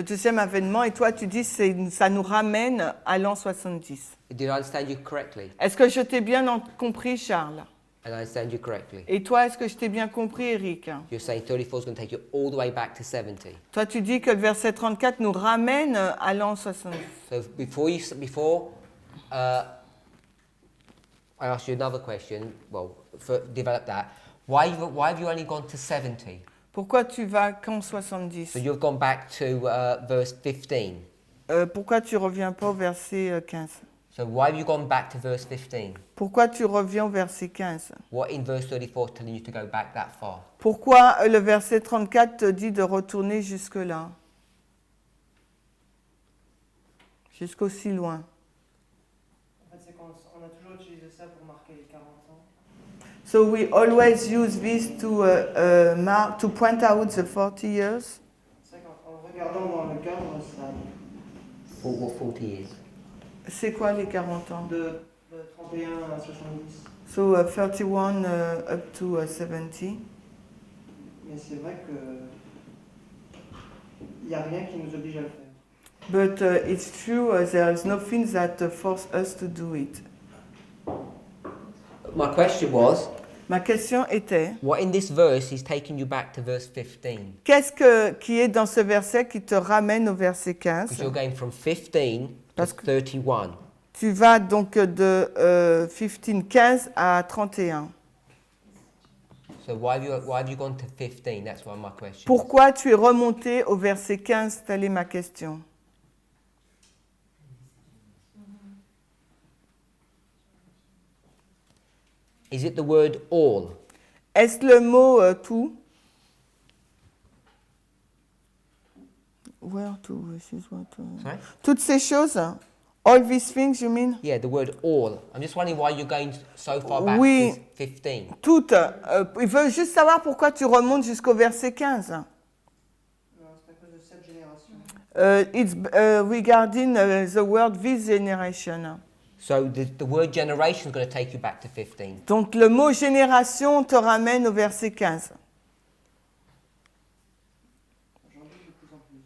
deuxième avènement, et toi tu dis que ça nous ramène à l'an 70. Did I understand you correctly? Est-ce que je t'ai bien compris, Charles? And I understand you correctly. Et toi, est-ce que je t'ai bien compris, Eric? You're saying 34 is going to take you all the way back to 70. Toi, tu dis que le verset 34 nous ramène à l'an 70. So before I ask you another question, well, develop that. Why have you only gone to 70? Pourquoi tu vas qu'en 70? So you've gone back to verse 15. Pourquoi tu reviens pas au verset 15? So why have you gone back to verse 15? Pourquoi tu reviens au verset 15? What in verse 34 telling you to go back that far? Pourquoi le verset 34 te dit de retourner jusque-là? Jusqu'aussi loin. En fait, c'est qu'on a toujours utilisé ça pour marquer les 40 ans. So we always use this to point out the 40 years. C'est qu'en regardant dans le cadre, ça... For what 40 years? C'est quoi les 40 ans? De 31 à 70. So 31 up to 70. Mais c'est vrai que il n'y a rien qui nous oblige à le faire. But it's true, there is nothing that forces us to do it. my question was, Ma question était, what in this verse is taking you back to verse 15? qu'est-ce qui est dans ce verset qui te ramène au verset 15? Because you're going from 15 Parce to que 31. tu vas donc de 15 à 31. So why have you gone to 15? That's why my question. Pourquoi tu es remonté au verset 15? Telle est ma question. Is it the word all? Est-ce le mot tout? Where to? Sorry? Toutes ces choses? All these things, you mean? Yeah, the word all. I'm just wondering why you're going so far back Oui. to 15. Toutes. Il veut juste savoir pourquoi tu remontes jusqu'au verset 15. Non, c'est à cause de cette génération. It's regarding the word this generation. So the word generation is going to take you back to 15. Donc le mot génération te ramène au verset 15. J'en doute de plus en plus.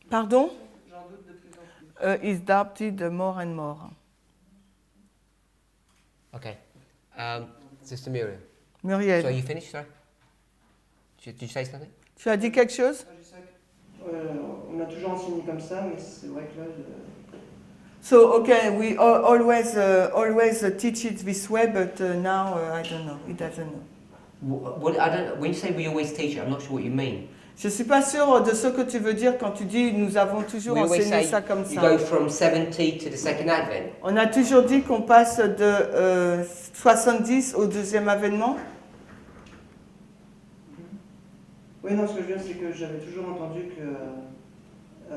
Pardon? J'en doute de plus en plus. Is doubted more and more. Okay. Sister Muriel. Muriel, So you finished, sorry? Did you say something? tu as dit quelque chose? Ah, je sais on a toujours enseigné comme ça, mais c'est vrai que là, So, okay, we always teach it this way, but now I don't know. It doesn't know. When you say we always teach it, I'm not sure what you mean. Je suis pas sûre de ce que tu veux dire quand tu dis nous avons toujours We always enseigné say ça comme you ça. go from 70 to the second advent. On a toujours dit qu'on passe de 70 au deuxième avènement. Oui, non, ce que je veux dire, c'est que j'avais toujours entendu que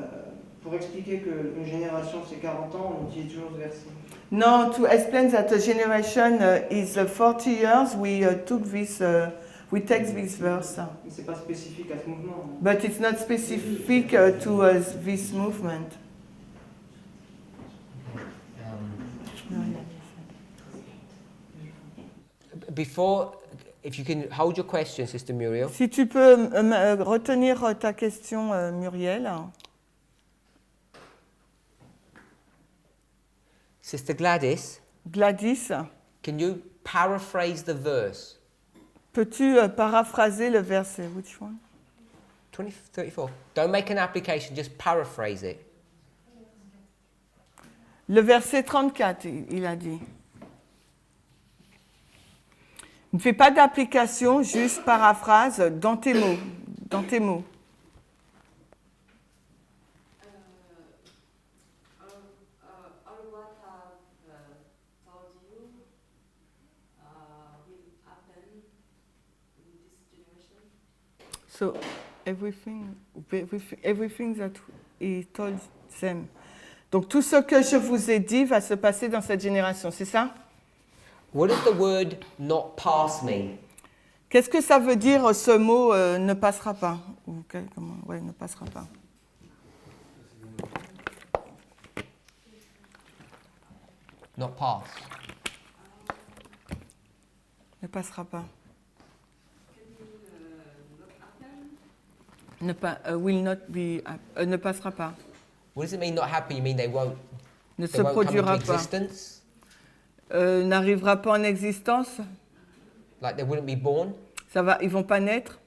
pour expliquer qu'une génération c'est 40 ans, on utilise toujours ce verset. No, to explain that a generation is 40 years, we take this verse. Mais c'est pas spécifique à ce mouvement. But it's not specific to this movement. Before, if you can hold your question, Sister Muriel. Si tu peux retenir ta question, Muriel. Sister Gladys, Gladys, can you paraphrase the verse? peux-tu paraphraser le verset? Which one? 34. Don't make an application, just paraphrase it. Le verset 34, il a dit. Ne fais pas d'application, juste paraphrase dans tes mots. Dans tes mots. All what I've told you will happen in this generation. So everything that he told them. Donc tout ce que je vous ai dit va se passer dans cette génération, c'est ça? What does the word not pass mean? Qu'est-ce que ça veut dire ce mot ne passera pas? Ou comment? Ouais, ne passera pas. Not pass. Ne passera pas. Ne pas, will not be, ne passera pas. What does it mean not happen? You mean they won't Ne they se won't come into produira pas. existence? N'arrivera pas en existence. Like they wouldn't be born? Ça va, ils vont pas naître.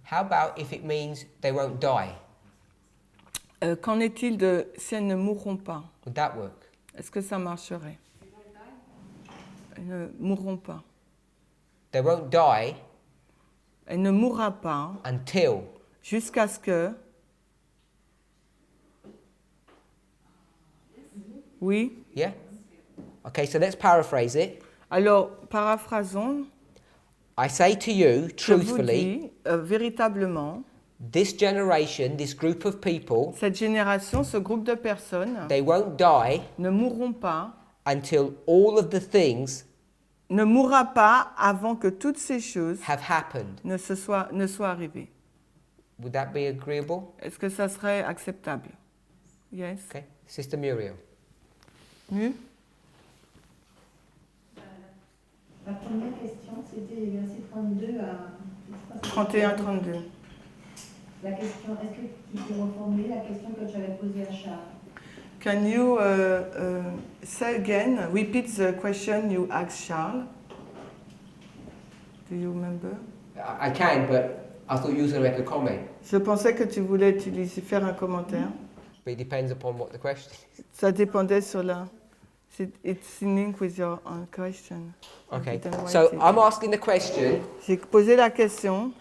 How about if it means they won't die? Qu'en est-il de si elles ne mourront pas? Would that work? Est-ce que ça marcherait? Elles ne mourront pas. They won't die Elle ne mourra pas until jusqu'à ce que... Oui. Yeah? Okay, so let's paraphrase it. Alors, paraphrasons. I say to you, Je vous truthfully, dis, véritablement, this generation, this group of people, cette génération, ce groupe de personnes, they won't die ne mourront pas, until all of the things ne mourra pas avant que toutes ces choses have happened. ne soient arrivées. Would that be agreeable? Est-ce que ça serait acceptable? Yes. Okay. Sister Muriel. Mieux? les versets 32 à... 31-32. La question, est-ce que tu peux reformuler la question que tu avais posée à Charles? Can you say again, repeat the question you asked Charles? Do you remember? I can, but I thought you were going to make a comment. Je pensais que tu voulais faire un commentaire. But it depends upon what the question is. Ça dépendait sur la... It's in link with your question. Okay, so I'm asking the question. J'ai posé la question.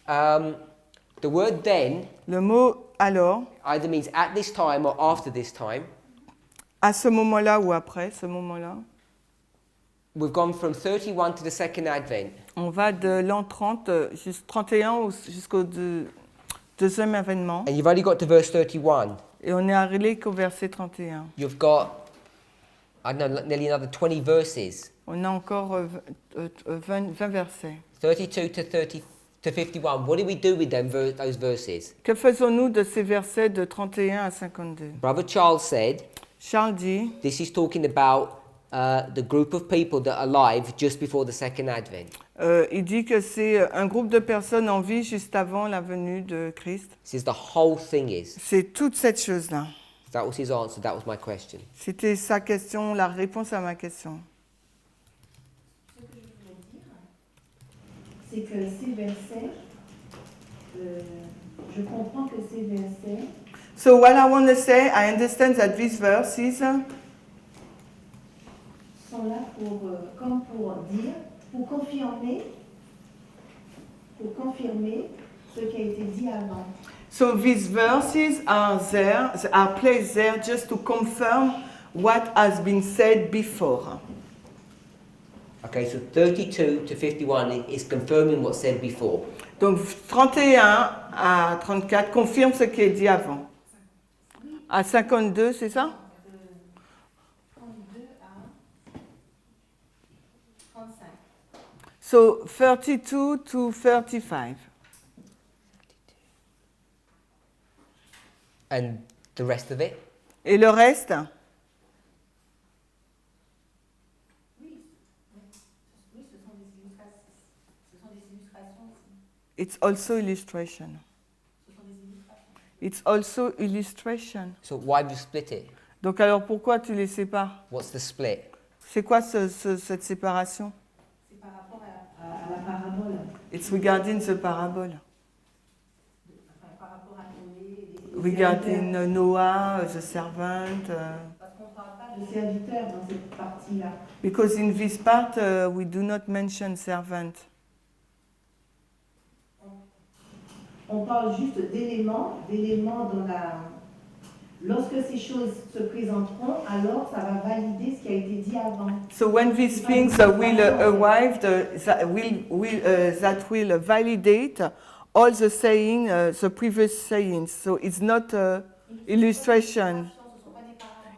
The word then Le mot alors, either means at this time or after this time. à ce moment-là ou après ce moment-là. We've gone from 31 to the second advent. On va de l'an 30 jusqu'au 31 jusqu'au deuxième événement. And you've only got to verse 31. Et on est arrivé qu'au verset 31. You've got, I don't know, nearly another 20 verses. On a encore 20 versets. 32 to 51. What do we do with them, those verses? Que faisons-nous de ces versets de 31 à 52? Brother Charles said, Charles dit, this is talking about the group of people that are alive just before the second advent. il dit que c'est un groupe de personnes en vie juste avant la venue de Christ. Says the whole thing is. C'est toute cette chose-là. That was his answer. That was my question. C'était sa question, la réponse à ma question. Ce que je voulais dire, c'est que ces versets, je comprends que ces versets. So what I want to say, I understand that these verses sont là comme pour dire, pour confirmer ce qui a été dit avant. So these verses are placed there just to confirm what has been said before. Okay, so 32 to 51 is confirming what's said before. Donc 31 à 34 confirme ce qui est dit avant. À 52, c'est ça? 32 à 35. So 32 to 35. And the rest of it? Et le reste? Oui, ce sont des illustrations aussi. It's also illustration. Ce sont des illustrations. It's also illustration. So why have you split it? Donc alors pourquoi tu les sépares? What's the split? C'est quoi cette séparation? C'est par rapport à la parabole. It's regarding the parable. Enfin, par rapport à Noé. Regarding Noah, the servant. Parce qu'on ne parle pas de serviteurs dans cette partie-là. Because in this part we do not mention servant. On parle juste d'éléments dans la... Lorsque ces choses se présenteront, alors ça va valider ce qui a été dit avant. So when these things will arrive, that will validate all the saying, the previous sayings. So it's not illustration.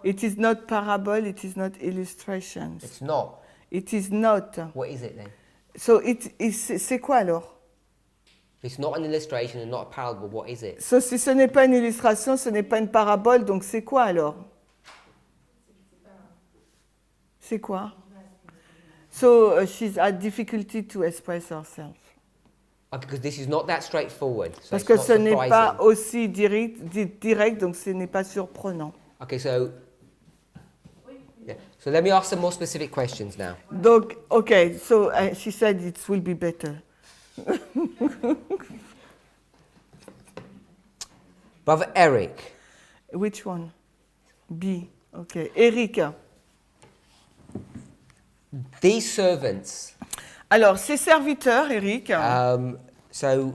It is not parable. It is not illustration. It's not. It is not. What is it then? So c'est quoi alors? If it's not an illustration and not a parable, what is it? So si ce n'est pas une illustration, ce n'est pas une parabole, donc c'est quoi alors? C'est quoi? So she's had difficulty to express herself. Because this is not that straightforward. So Parce it's que not ce n'est surprising. pas aussi direct, donc ce n'est pas surprenant. Okay, so yeah. So let me ask some more specific questions now. Donc, okay, so she said it will be better. Brother Eric. Which one? B. Okay. Eric. These servants. Alors, ces serviteurs, Eric. So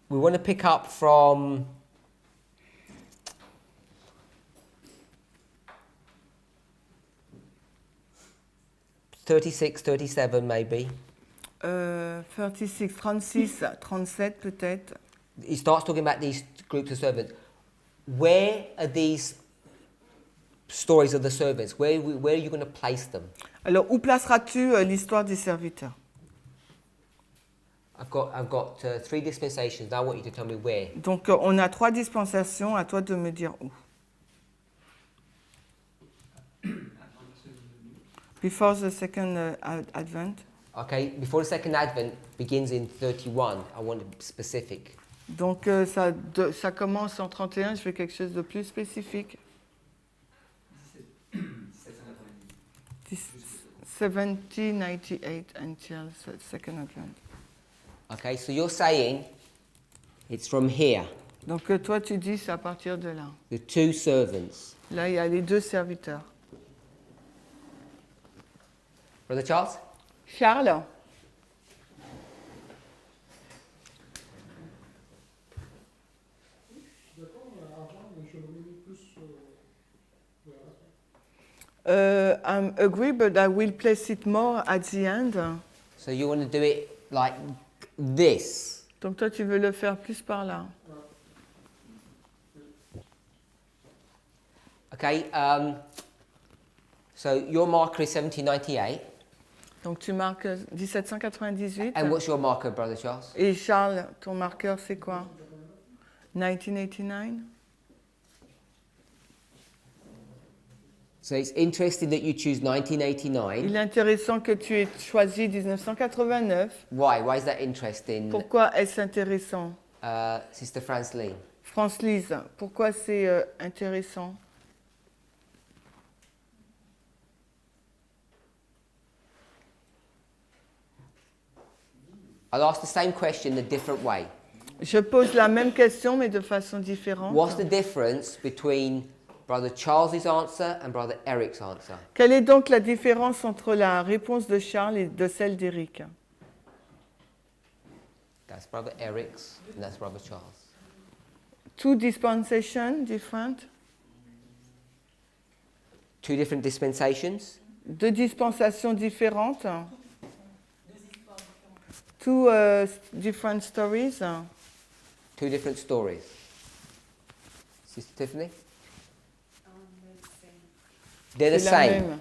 we want to pick up from 36, 37 maybe. 36, 36, 37 peut-être. He starts talking about these groups of servants. Where are these stories of the servants? Where are you going to place them? Alors, où placeras-tu l'histoire des serviteurs? I've got 3 dispensations. Now I want you to tell me where. Donc, on a 3 dispensations. À toi de me dire où. Before the second advent. Okay, before the second advent begins in 31, I want to be specific. Donc ça commence en 31, je fais quelque chose de plus spécifique. 1798 until second advent. Okay, so you're saying it's from here. Donc toi tu dis c'est à partir de là. The two servants. Là il y a les deux serviteurs. Brother Charles? Charles? I agree, but I will place it more at the end. So you want to do it like this? Donc toi, tu veux le faire plus par là. Okay, so your marker is 1798. Donc tu marques 1798. And what's your marker, Brother Charles? Et Charles, ton marqueur, c'est quoi? 1989. So it's interesting that you choose 1989. Il est intéressant que tu aies choisi 1989. Why? Why is that interesting? Pourquoi est-ce intéressant? Sister Franceline. France-Lise, pourquoi c'est intéressant? I'll ask the same question a different way. Je pose la même question, mais de façon différente. What's the difference between Brother Charles's answer and Brother Eric's answer? Quelle est donc la différence entre la réponse de Charles et de celle d'Éric? That's Brother Eric's and that's Brother Charles. Two dispensation different? Two different dispensations? Deux dispensations différentes? Two different stories? Two different stories. Sister Tiffany? They're the C'est la same. même.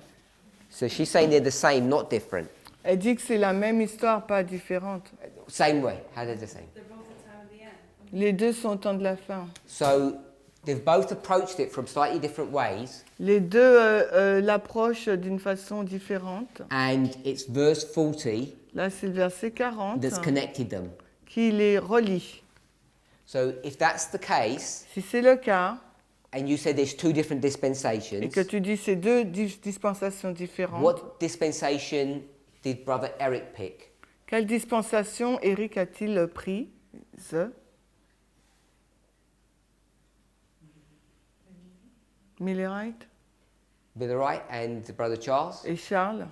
So she's saying they're the same, not different. Elle dit que c'est la même histoire, pas différente. Same way. How they're the same? They're both at the time of the end. Les deux sont au temps de la fin. So they've both approached it from slightly different ways. Les deux l'approchent d'une façon différente. And it's verse 40 Là, c'est le verset 40 that's connected them. qui les relie. So if that's the case, Si c'est le cas, and you said there's two different et dispensations, que tu dis c'est deux dispensations différentes, what dispensation did Brother Eric pick? quelle dispensation Éric a-t-il pris? Millerite Millerite and Brother Charles? et Charles?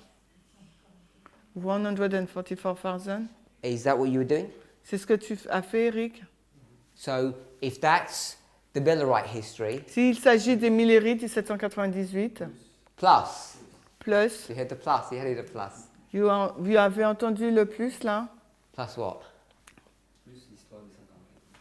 144,000. Is that what you were doing? C'est ce que tu as fait, Éric? So if that's the Millerite history, S'il s'agit des Millerites 1798, plus, plus, you had the plus, you had the plus. vous avez entendu le plus là? Plus what?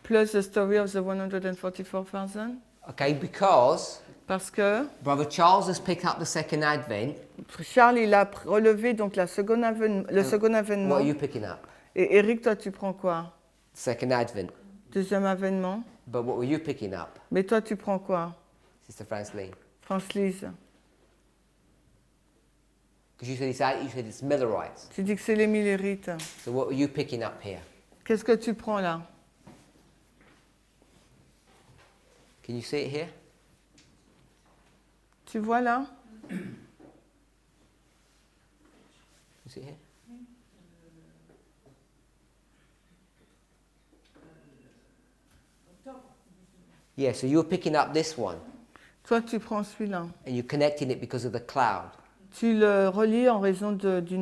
Plus the story of the 144,000? Okay, because Parce que Brother Charles has picked up the second advent. Charles, il a relevé donc le second What avènement. are you picking up? Et Éric, toi, tu prends quoi? Second advent. Deuxième avènement. But what were you picking up, Mais toi, tu prends quoi? Sister Franceline? France-Lise. Because you said it's Millerites. Tu dis que c'est les Millerites. So what were you picking up here? Qu'est-ce que tu prends là? Can you see it here? Tu vois là? You see it here? Yeah, so you're picking up this one Toi, tu prends celui-là. and you're connecting it because of the cloud. Tu le relis en raison du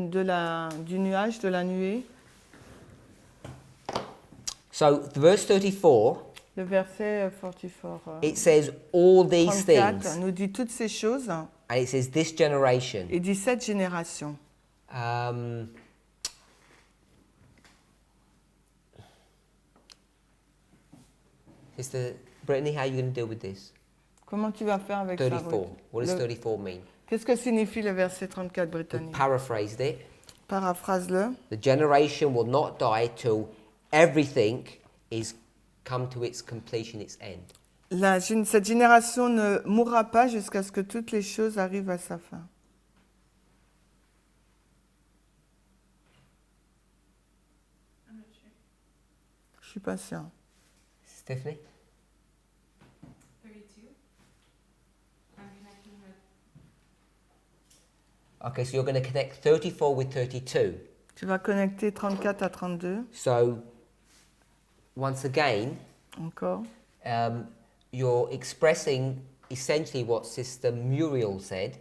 nuage, de la nuée. So verse 34, Le verset 44. it says all these 34 things, nous dit toutes ces choses and it says this generation. et dit cette génération. Sister Brittany, how are you going to deal with this? Comment tu vas faire avec ça? 34. Ruth? What does Le- 34 mean? Qu'est-ce que signifie le verset 34 We britannique? paraphrased it. Paraphrase-le. The generation will not die till everything is come to its completion, its end. Cette génération ne mourra pas jusqu'à ce que toutes les choses arrivent à sa fin. suis pas sûre. Stephanie? 32. I'm connecting with. Okay, so you're going to connect 34 with 32. Tu vas connecter 34 à 32. So, once again, Encore. you're expressing essentially what Sister Muriel said.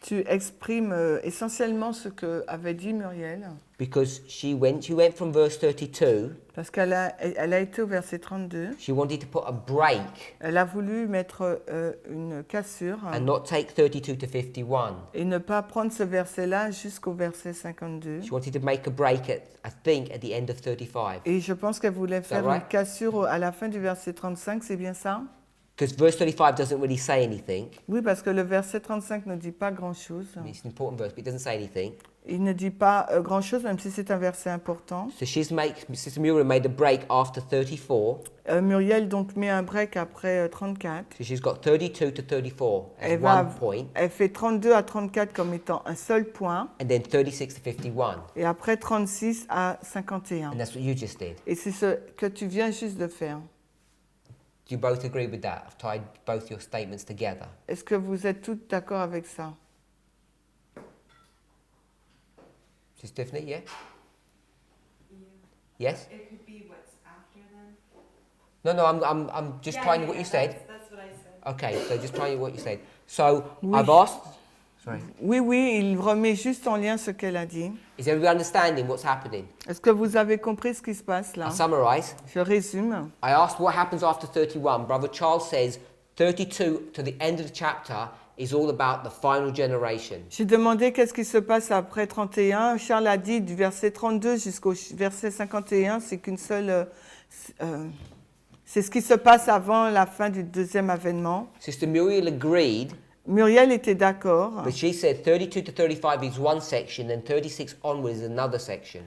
Tu exprimes essentiellement ce que avait dit Muriel. Because she went from verse 32. Parce qu'elle a été au verset 32. She wanted to put a break. Elle a voulu mettre une cassure. And not take 32 to 51. Et ne pas prendre ce verset-là jusqu'au verset 52. She wanted to make a break at the end of 35. Et je pense qu'elle voulait faire right? une cassure à la fin du verset 35, c'est bien ça? Because verse 35 doesn't really say anything. Oui, parce que le verset 35 ne dit pas grand-chose. I mean, it's an important verse, but it doesn't say anything. Il ne dit pas grand-chose, même si c'est un verset important. So Sister Muriel made a break after 34. Muriel donc met un break après 34. So she's got 32 to 34 as one point. Elle fait 32 à 34 comme étant un seul point. And then 36 to 51. Et après 36 à 51. And that's what you just did. Et c'est ce que tu viens juste de faire. Do you both agree with that? I've tied both your statements together. Est-ce que vous êtes toutes d'accord avec ça? Sister Tiffany, yeah? Yeah. Yes? It could be what's after then. No, I'm just trying what you said. That's what I said. Okay, so just trying what you said. So Oui. I've asked. Sorry. Oui, il remet juste en lien ce qu'elle a dit. Is everybody understanding what's happening? Est-ce que vous avez compris ce qui se passe là? I'll summarize. Je résume. I asked what happens after 31. Brother Charles says 32 to the end of the chapter is all about the final generation. J'ai demandé qu'est-ce qui se passe après 31. Charles a dit du verset 32 jusqu'au verset 51, c'est qu'une seule... c'est ce qui se passe avant la fin du deuxième avènement. Sister Muriel agreed. Muriel était d'accord. But she said 32 to 35 is one section and 36 onwards is another section.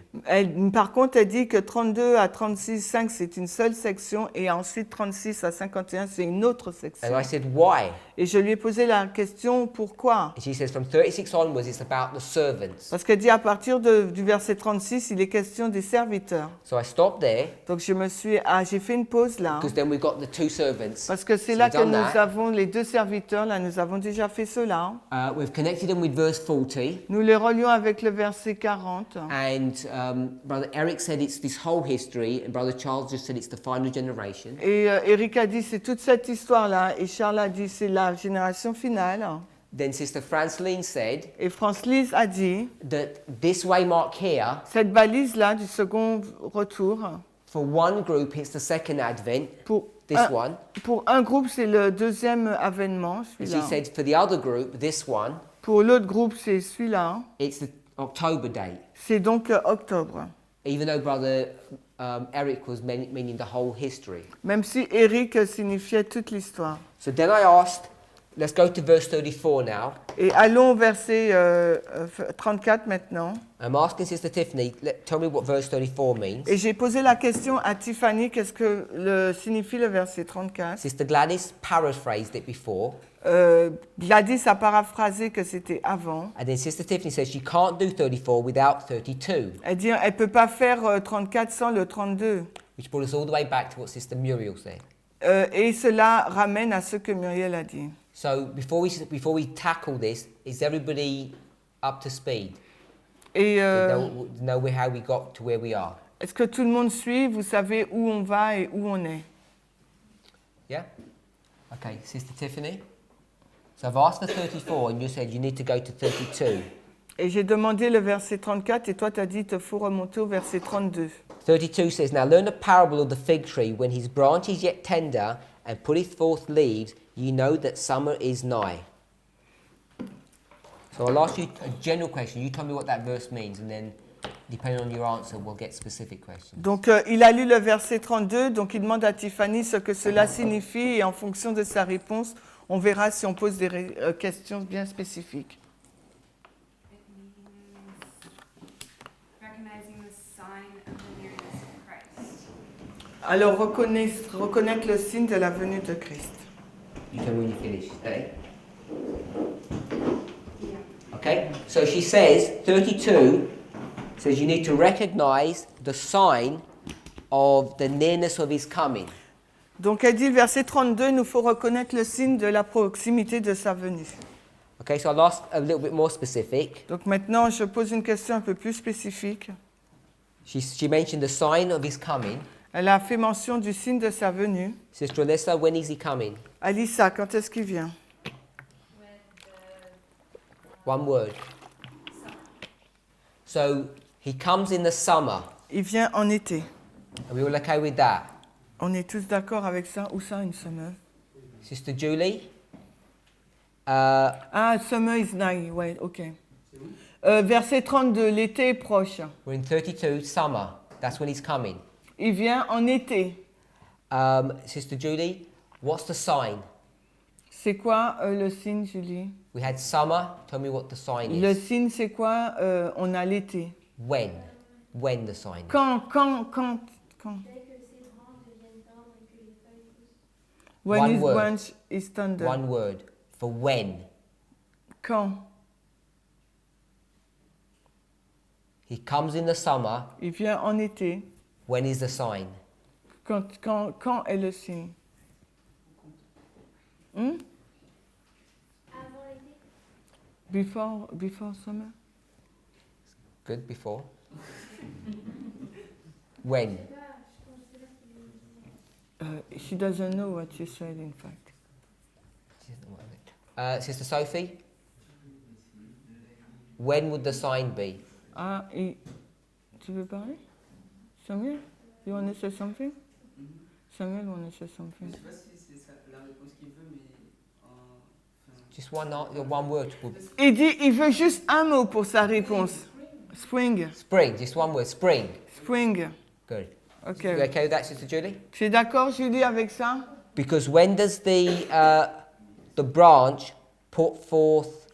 Par contre, elle dit que 32 à 36, 5, c'est une seule section et ensuite 36 à 51, c'est une autre section. And I said, why? Et je lui ai posé la question, pourquoi? And she says from 36 onwards it's about the servants. Parce qu'elle dit à partir du verset 36, il est question des serviteurs. So I stopped there. Donc j'ai fait une pause là. Because then we got the two servants. Parce que c'est là que nous avons les deux serviteurs, là nous avons déjà fait cela. We've connected them with verse 40. Nous les relions avec le verset 40. And Brother Eric said it's this whole history, and Brother Charles just said it's the final generation. Et Eric a dit c'est toute cette histoire-là, et Charles a dit c'est la génération finale. Then Sister Franceline said et Francelise a dit that this waymark here, cette balise-là du second retour, for one group it's the second advent, one. Pour un groupe c'est le deuxième avènement, celui-là. And she said for the other group, this one, pour l'autre groupe c'est celui-là. It's the October date. C'est donc octobre. Even though Brother Eric was meaning the whole history. Même si Eric signifiait toute l'histoire. So then I asked, let's go to verse 34 now. Et allons au verset 34 maintenant. I'm asking Sister Tiffany, tell me what verse 34 means. Et j'ai posé la question à Tiffany, qu'est-ce que signifie le verset 34? Sister Gladys paraphrased it before. Gladys a paraphrasé que c'était avant. And then Sister Tiffany says she can't do 34 without 32. Elle dit elle peut pas faire 34 sans le 32. Which brought us all the way back to what Sister Muriel said. Et cela ramène à ce que Muriel a dit. So before we tackle this, is everybody up to speed? Et know how we got to where we are? Est-ce que tout le monde suit? Vous savez où on va et où on est? Yeah? Okay, Sister Tiffany? So I've asked for 34 and you said you need to go to 32. Et j'ai demandé le verset 34 et toi tu as dit il faut remonter au verset 32. 32 says, Now learn the parable of the fig tree. When his branch is yet tender and putteth forth leaves, ye know that summer is nigh. So I'll ask you a general question. You tell me what that verse means, and then, depending on your answer, we'll get specific questions. Donc, il a lu le verset 32, donc il demande à Tiffany ce que cela signifie, et en fonction de sa réponse, on verra si on pose des questions bien spécifiques. Alors, reconnaître le signe de la venue de Christ. You tell me when you finish, okay? Okay, so she says, 32 says you need to recognize the sign of the nearness of his coming. Donc elle dit, le verset 32, il nous faut reconnaître le signe de la proximité de sa venue. Okay, so I'll ask a little bit more specific. Donc maintenant, je pose une question un peu plus spécifique. She mentioned the sign of his coming. Elle a fait mention du signe de sa venue. Sister Alyssa, when is he coming? Alissa, quand est-ce qu'il vient? One word. So he comes in the summer. Il vient en été. Are we all okay with that? On est tous d'accord avec ça? Où ça, une summer? Sister Julie? Summer is nigh, ouais, ok. Verset 32, l'été est proche. We're in 32, summer. That's when he's coming. Il vient en été. Sister Julie, what's the sign? C'est quoi le signe, Julie? We had summer. Tell me what the sign is. Le signe, c'est quoi? On a l'été. When? When the sign is. Quand? When One his word. branch is tender. One word. For when. Quand? He comes in the summer. Il vient en été. When is the sign? Quand est le signe? Avant l'été. Before summer? Good, before. When? She doesn't know what you said, in fact. Sister Sophie? When would the sign be? Tu veux parler? Samuel? You want to say something? Samuel want to say something. Je sais pas si c'est ça la réponse qu'il veut, mais Just one word. Il dit, il veut juste un mot pour sa réponse. Spring. Spring, just one word. Spring. Spring. Good. Okay. You okay with that, Sister Julie? Tu es d'accord, Julie, avec ça? Because when does the branch put forth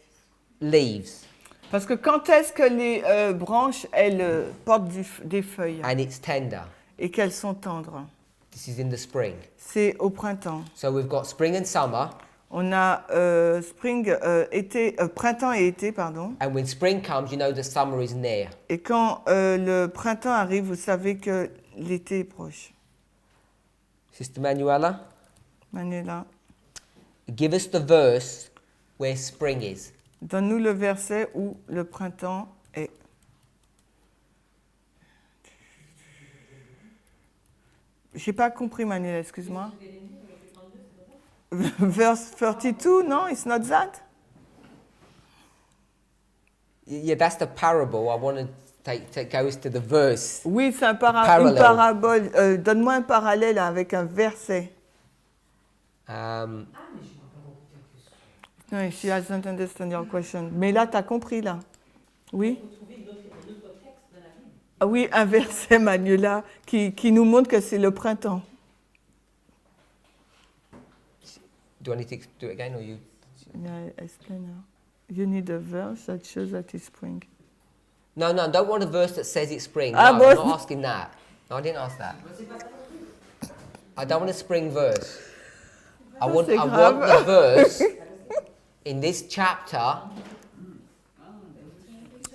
leaves? Parce que quand est-ce que les branches, elles portent des feuilles? And it's tender. Et qu'elles sont tendres? This is in the spring. C'est au printemps. So we've got spring and summer. On a printemps et été, pardon. And when spring comes, you know that summer is near. Et quand le printemps arrive, vous savez que l'été est proche. Sister Manuela? Manuela, Give us the verse where spring is. donne-nous le verset où le printemps est. J'ai pas compris, Manuela, excuse-moi. Verse 32, no, it's not that. Yeah, that's the parable. I want to take goes to the verse. Oui, c'est une Parallel. parabole. Donne-moi un parallèle avec un verset. Um, No, she hasn't understand your question. Mais là, tu as compris, là. Oui? Ah oui, un verset, Manuela, qui nous montre que c'est le printemps. do I need to do it again, or you? Yeah, explain now. You need a verse that shows that it's spring. No, I don't want a verse that says it's spring. Ah, No, bon. I'm not asking that. No, I didn't ask that. I don't want a spring verse. I want the verse in this chapter.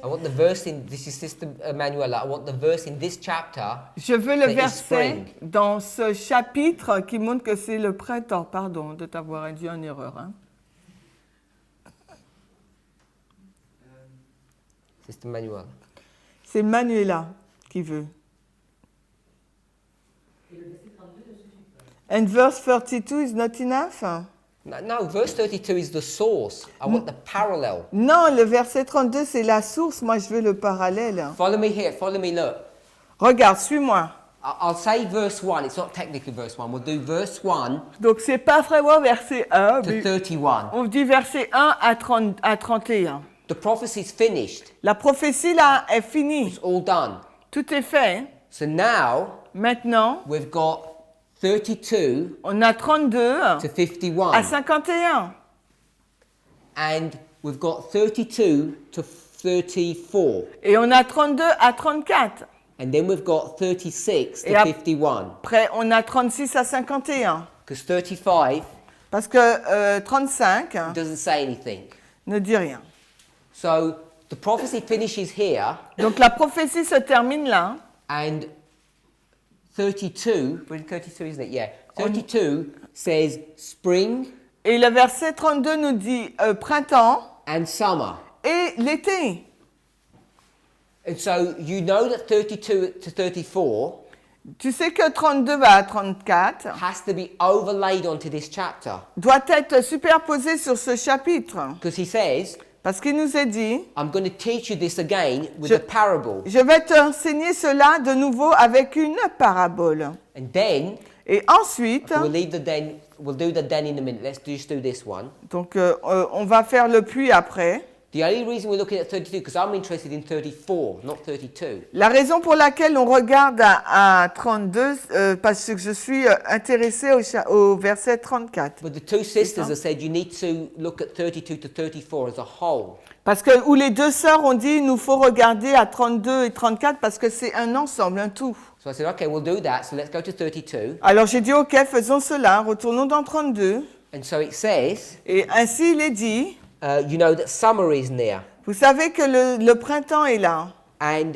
I want the verse in this is Sister Manuela. I want the verse in this chapter. Je veux le that is verset spring. dans ce chapitre qui montre que c'est le printemps. Pardon de t'avoir induit en erreur. Hein. Sister Manuela. C'est Manuela qui veut. And verse 32 is not enough? No, verse 32 is the source. I want the parallel. Non, le verset 32, c'est la source. Moi, je veux le parallèle. Follow me here. Follow me. Look. Regarde, suis-moi. I'll say verse 1. It's not technically verse 1. We'll do verse 1 Donc, c'est pas vraiment verset 1, to mais 31. on dit verset 1 à 31. The prophecy's finished. La prophétie, là, est finie. It's all done. Tout est fait. So now Maintenant, we've got 32 on a 32 to 51. à 51. And we've got 32 to 34. Et on a 32 à 34. And then we've got 36 to Et 51. Après, on a 36 à 51. Because 35 Parce que 35 doesn't say anything. ne dit rien. So the prophecy finishes here. Donc la prophétie se termine là. And 32, we're in 32, isn't it? Yeah. 32 says spring Et le verset 32 nous dit printemps and summer. et l'été. And so you know that 32 to 34 Tu sais que 32 va à 34 has to be overlaid onto this chapter. doit être superposé sur ce chapitre. Because he says, Parce qu'il nous est dit, I'm going to teach you this again with a parable. je vais t'enseigner cela de nouveau avec une parabole. And then, Et ensuite, we'll leave the then, we'll do the then in a minute. Let's just do this one. donc on va faire le puis après. The only reason we're looking at 32, because I'm interested in 34, not 32. La raison pour laquelle on regarde à 32, parce que je suis intéressée au verset 34. But the two sisters have said you need to look at 32 to 34 as a whole. Parce que où les deux sœurs ont dit, il nous faut regarder à 32 et 34 parce que c'est un ensemble, un tout. So I said, okay, we'll do that. So let's go to 32. Alors j'ai dit, ok, faisons cela, retournons dans 32. And so it says, Et ainsi il est dit, you know that summer is near. vous savez que le printemps est là. And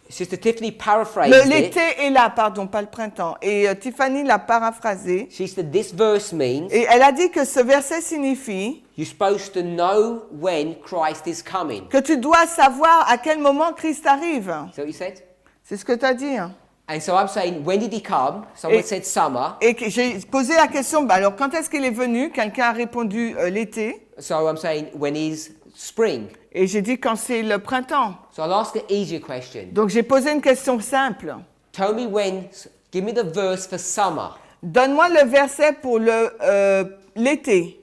Sister Tiffany paraphrased L'été it. est là, pardon, pas le printemps. Et Tiffany l'a paraphrasé. She said this verse means Et elle a dit que ce verset signifie you're supposed to know when Christ is coming. que tu dois savoir à quel moment Christ arrive. Is that what you said? C'est ce que tu as dit. Hein? And so I'm saying, when did he come? Someone said summer. Et j'ai posé la question, bah alors quand est-ce qu'il est venu? Quelqu'un a répondu l'été. So I'm saying, when is spring? Et j'ai dit quand c'est le printemps. So I'll ask an easier question. Donc j'ai posé une question simple. Tell me when, give me the verse for summer. Donne-moi le verset pour l'été.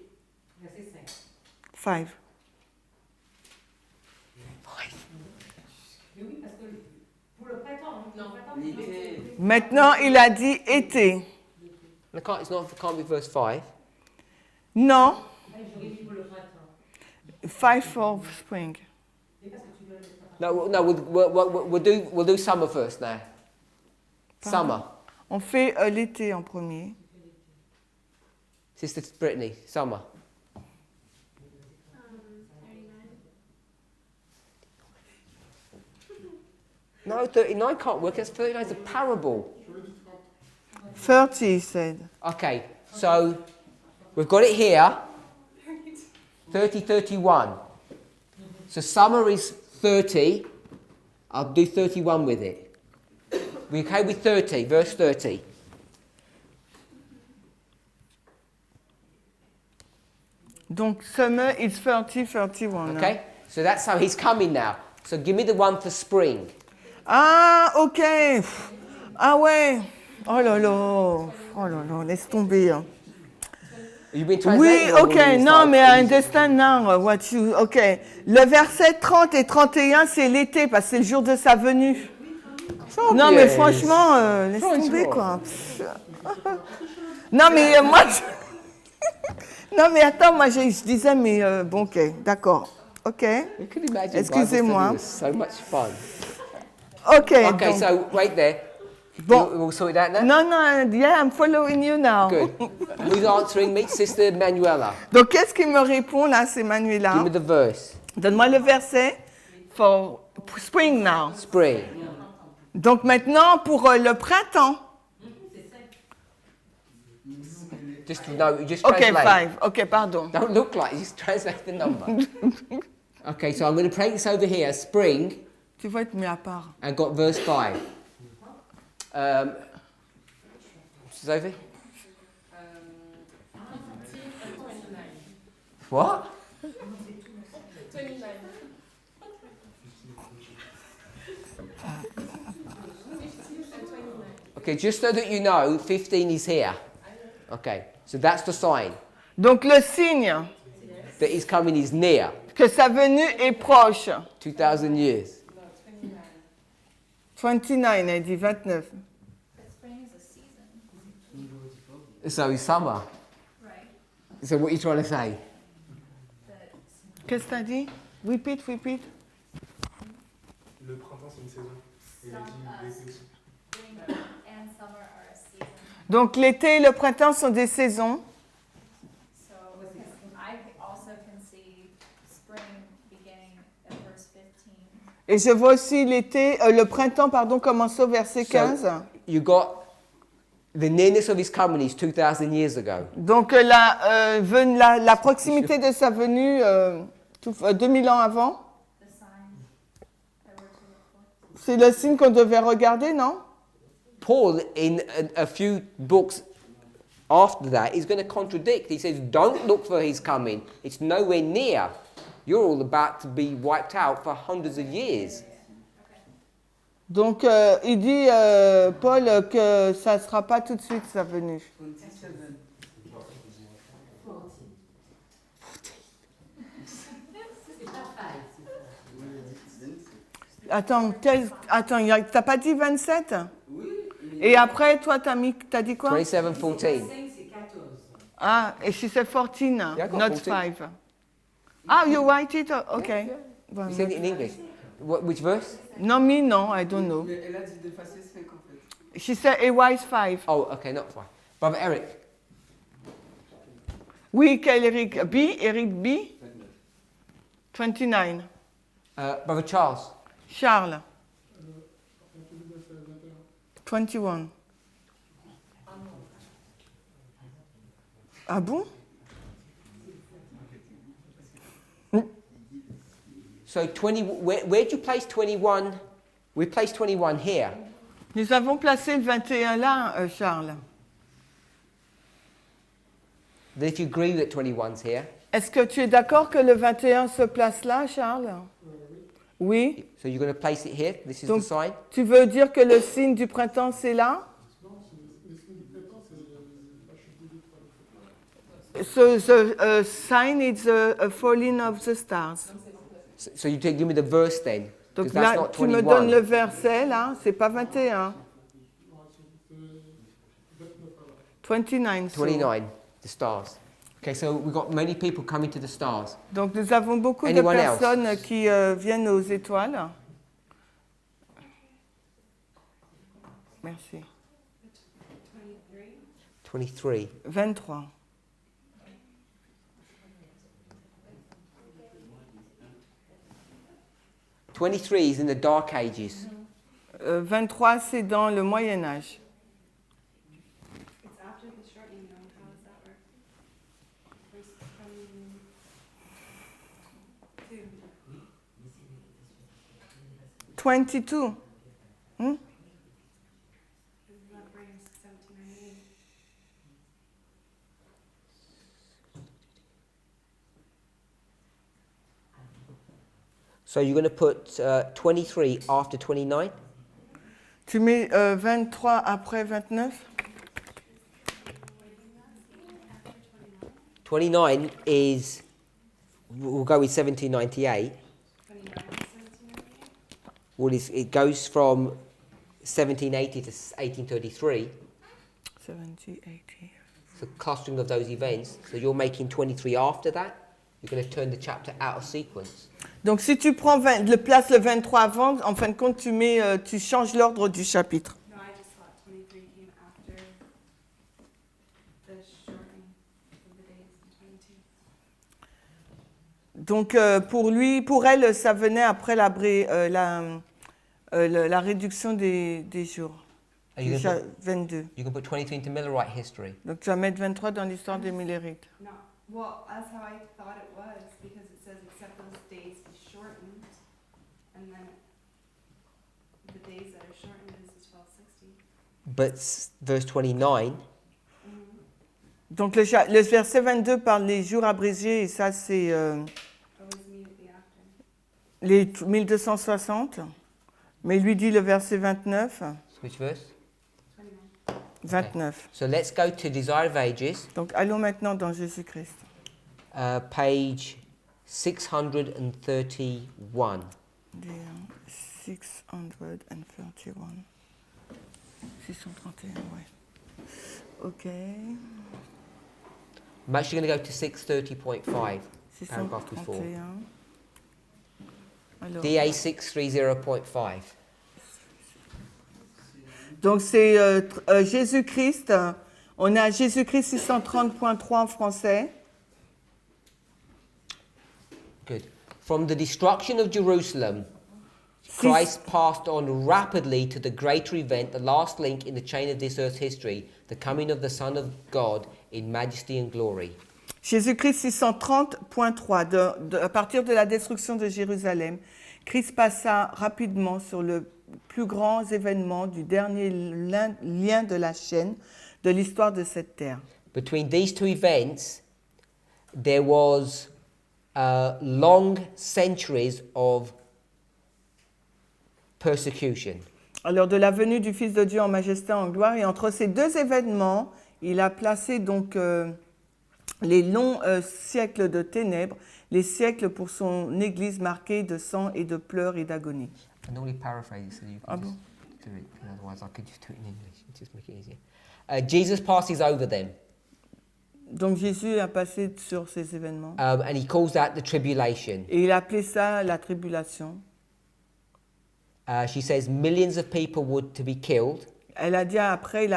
Verset 5. 5. Mais oui, parce que pour le printemps, non, Maintenant, il a dit été. It can't be verse 5. Non. j'aurais dit pour le printemps. 5 for spring. No, we'll do summer first now. Pardon? Summer. On fait l'été en premier. Sister Brittany, summer. 39. No, 39 can't work. That's 39 is a parable. 30, he said. Okay, so we've got it here. 30, 31. So summer is 30. I'll do 31 with it. We okay with 30, verse 30? Donc, summer is 30, 31. Okay, so that's how he's coming now. So give me the one for spring. Ah, ok. Ah ouais. Oh là là. Oh là là, laisse tomber. Hein. You've been Oui, translating all ok. these Non, times. mais I understand now what you... Ok. Le verset 30 et 31, c'est l'été, parce que c'est le jour de sa venue. Non, mais franchement, laisse tomber, quoi. Non, mais moi... Non, mais attends, moi, je disais, mais bon, ok, d'accord. Ok. You can imagine Excusez-moi. Bible study was so much fun. Ok. Okay, donc- so wait there. Bon. We'll sort it out now. Non, non, yeah, I'm following you now. Good. Who's answering me? Sister Manuela. Donc, qu'est-ce qu'il me répond, là, c'est Manuela? Give me the verse. Donne-moi le verset for spring now. Spring. Donc, maintenant, pour le printemps. Just Ok, translate. 5. Ok, pardon. Don't look like it, just translate the number. Okay, so I'm going to place this over here, spring, Tu vas être mis à part. and got verse 5. Sophie? What? 29. Okay, just so that you know, 15 is here. Okay, so that's the sign Donc, le signe that his coming is near. que sa venue est proche. 2,000 years. 29, elle dit 29. But spring is a season. So it's summer. Right. So what are you trying to say? Qu'est-ce que t'as dit? Repeat, repeat. Le printemps, c'est une saison. Et il a dit l'été aussi. Spring and summer are a season. Donc, l'été et le printemps sont des saisons. So I also can see spring beginning at verse 15. Et je vois aussi l'été, le printemps, pardon, commencer au verset 15. You got The nearness of his coming is 2,000 years ago. Donc la proximité de sa venue 2000 ans avant, c'est le signe qu'on devait regarder, non? Paul, in a few books after that, is going to contradict. He says, don't look for his coming. It's nowhere near. You're all about to be wiped out for hundreds of years. Donc, il dit, Paul, que ça ne sera pas tout de suite sa venue. Attends, t'as pas dit 27? Oui. Et après, toi, t'as dit quoi? 27, 14. Ah, et she said 14, Yeah, I got not 14. 5. Ah, you write it? Okay. Yeah. You said it in English. Which verse? No, me, no, I don't know. Mais elle a dit d'effacer 5 en fait. She said a wise 5. Oh, okay, not 5. Brother Eric. Oui, quel Eric? B? Eric B? 29. Brother Charles. Charles. 21. Ah bon? So 20, where do you place 21? We place 21 here. Nous avons placé le 21 là, Charles. Then if you agree that 21's here. Est-ce que tu es d'accord que le 21 se place là, Charles? Oui. So you're going to place it here. This is Donc, the sign. tu veux dire que le signe du printemps, c'est là? So the sign is a falling of the stars. So you give me the verse then. Donc Because that's là, not tu me 21. donnes le verset, là, c'est pas 21. 29. so- 29, the stars. Okay, so we've got many people coming to the stars. Donc nous avons beaucoup Anyone de else? personnes qui viennent aux étoiles. Merci. 23. 23. Is in the Dark Ages. 23, c'est dans le Moyen Âge. It's after the shortening, though. How does that work? Verse 22. 22. Hmm? That brings 1798. So you're going to put 23 after 29? Tu mets 23 après 29? 29 is, we'll go with 1798. 29, 1798. Well, it goes from 1780 to 1833. 70, 80. The clustering of those events. So you're making 23 after that. You're going to turn the chapter out of sequence. Donc si tu prends place le 23 avant, en fin de compte, tu changes l'ordre du chapitre. No, I just thought 23 came after the shortening of the days in 22. Donc pour elle, ça venait après la réduction des jours. Are you Du gonna 22. You can put 23 into Millerite history. Donc tu vas mettre 23 dans l'histoire des Millérites. No, well, that's how I thought it was, because it says except those days be shortened, and then the days that are shortened is the 1260. But verse 29, Donc le verset 22 parle des jours abrégés, et ça c'est Always immediately after. les 1260. Mais lui dit le verset 29. which verse? 29. So let's go to Desire of Ages, Donc allons maintenant dans Jésus-Christ. page 631. 631. 631, ouais. Ok. I'm actually going to go to 630.5, paragraph before. 631. Alors, DA 630.5. donc c'est Jésus-Christ. On a Jésus-Christ 630.3 en français. Good. From the destruction of Jerusalem Christ passed on rapidly to the greater event, the last link in the chain of this earth's history, the coming of the Son of God in majesty and glory. Jésus-Christ 630.3, à partir de la destruction de Jérusalem, Christ passa rapidement sur le plus grand événement du dernier lien de la chaîne de l'histoire de cette terre. Between these two events, there was long centuries of persecution. Alors de la venue du Fils de Dieu en majesté en gloire, et entre ces deux événements, il a placé donc les longs siècles de ténèbres, les siècles pour son Église marquée de sang et de pleurs et d'agonie. I normally paraphrase so you can just do it. Otherwise, I could just do it in English. Just make it easier. Jesus passes over them. Donc Jésus a passé sur ces événements. And he calls that the tribulation. Et il a appelé ça la tribulation. She says millions of people would to be killed. Il a dit après,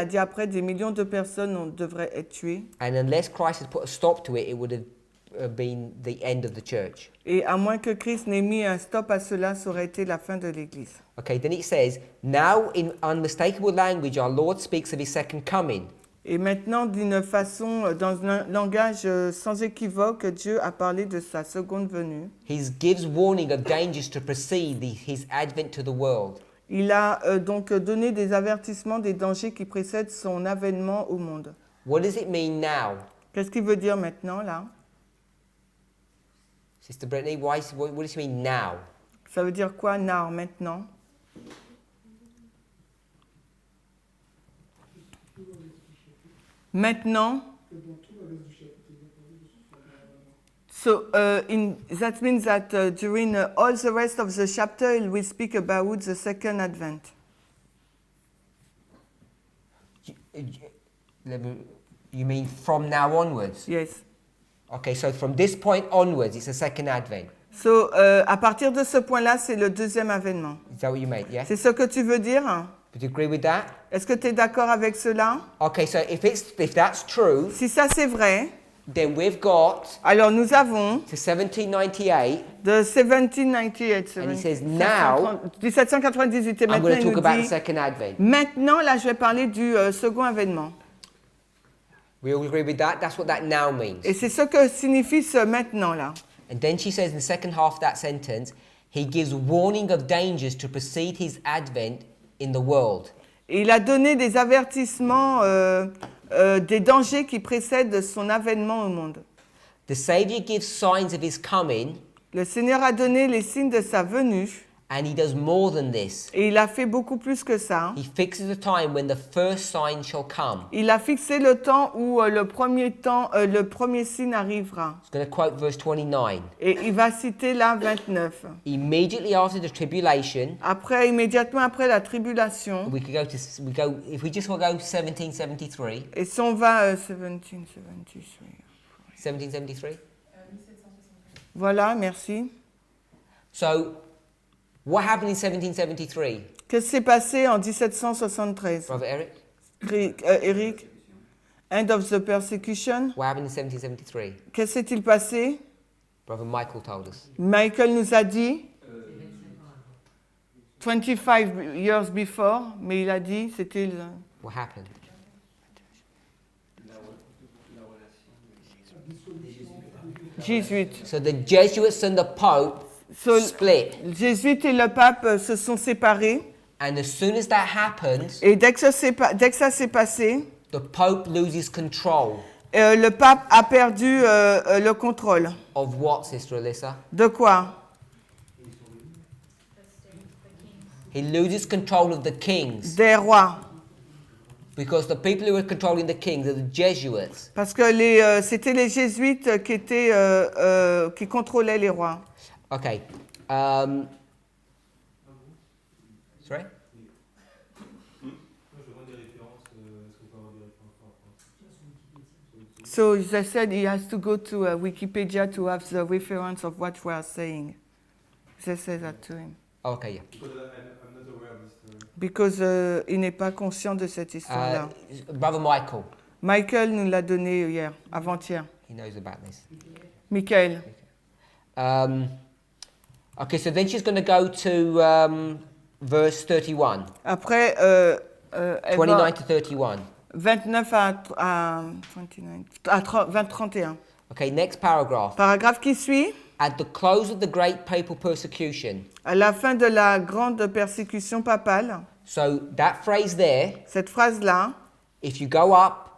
des millions de personnes devraient être tuées. And unless Christ had put a stop to it, it would have been the end of the church. Et à moins que Christ n'ait mis un stop à cela, ça aurait été la fin de l'Église. Okay, then it says, now in unmistakable language our Lord speaks of his second coming. Et maintenant, d'une façon, dans un langage sans équivoque, Dieu a parlé de sa seconde venue. He gives warning of dangers to precede his advent to the world. Il a donc donné des avertissements des dangers qui précèdent son avènement au monde. What does it mean now? Qu'est-ce qu'il veut dire maintenant, là? Sister Brittany, what does it mean now? Ça veut dire quoi, now, maintenant? Maintenant. So that means that during all the rest of the chapter, we speak about the second advent. You mean from now onwards? Yes. Okay, so from this point onwards, it's the second advent. So à partir de ce point-là, c'est le deuxième avènement. Is that what you mean? Yeah. C'est ce que tu veux dire? Would you agree with that? Est-ce que tu es d'accord avec cela? Okay, so if that's true, si ça c'est vrai, then we've got alors nous avons to 1798. De 1798. And he says now. 1798. Et I'm going to talk about the dit, second advent. maintenant, là, je vais parler du second avènement. We all agree with that? That's what that now means. Et c'est ce que signifie ce maintenant là. And then she says in the second half of that sentence, he gives warning of dangers to precede his advent in the world. Et il a donné des avertissements des dangers qui précèdent son avènement au monde. The Savior gives signs of his coming. Le Seigneur a donné les signes de sa venue. And he does more than this. Et il a fait beaucoup plus que ça. He fixes a time when the first sign shall come. Il a fixé le temps où le premier signe arrivera. He's going to quote verse 29. Et il va citer là 29. Immediately after the tribulation. Immédiatement après la tribulation. We could go if we just want to go 1773. Et si on va 1773. 1773. Voilà, merci. So, what happened in 1773? Qu'est-ce qui s'est passé en 1773? Brother Eric? Eric? End of the persecution. What happened in 1773? Qu'est-ce qui s'est-il passé? Brother Michael told us. Michael nous a dit 25 years before, mais il a dit c'était le... What happened? 18. So the Jesuits and the Pope split. Les jésuites et le pape se sont séparés. And as soon as that happens, et dès que ça s'est passé, the Pope loses control. Le pape a perdu le contrôle. Of what, Sister Alyssa? De quoi? He loses control of the kings. Des rois. Because the people who were controlling the kings are the Jesuits. Parce que c'était les jésuites qui contrôlaient les rois. Okay. Sorry? So they said he has to go to Wikipedia to have the reference of what we are saying. They said that to him. Okay, yeah. I'm not aware of this story. Because il n'est pas conscient de cette histoire-là. Brother Michael. Michael nous l'a donné hier, avant-hier. He knows about this. Michael. Okay, so then she's going to go to verse 31. Après, elle 29 va to 31. 29 à 29, à 31. Okay, next paragraph. Paragraphe qui suit. At the close of the great papal persecution. À la fin de la grande persécution papale. So that phrase there. Cette phrase-là. If you go up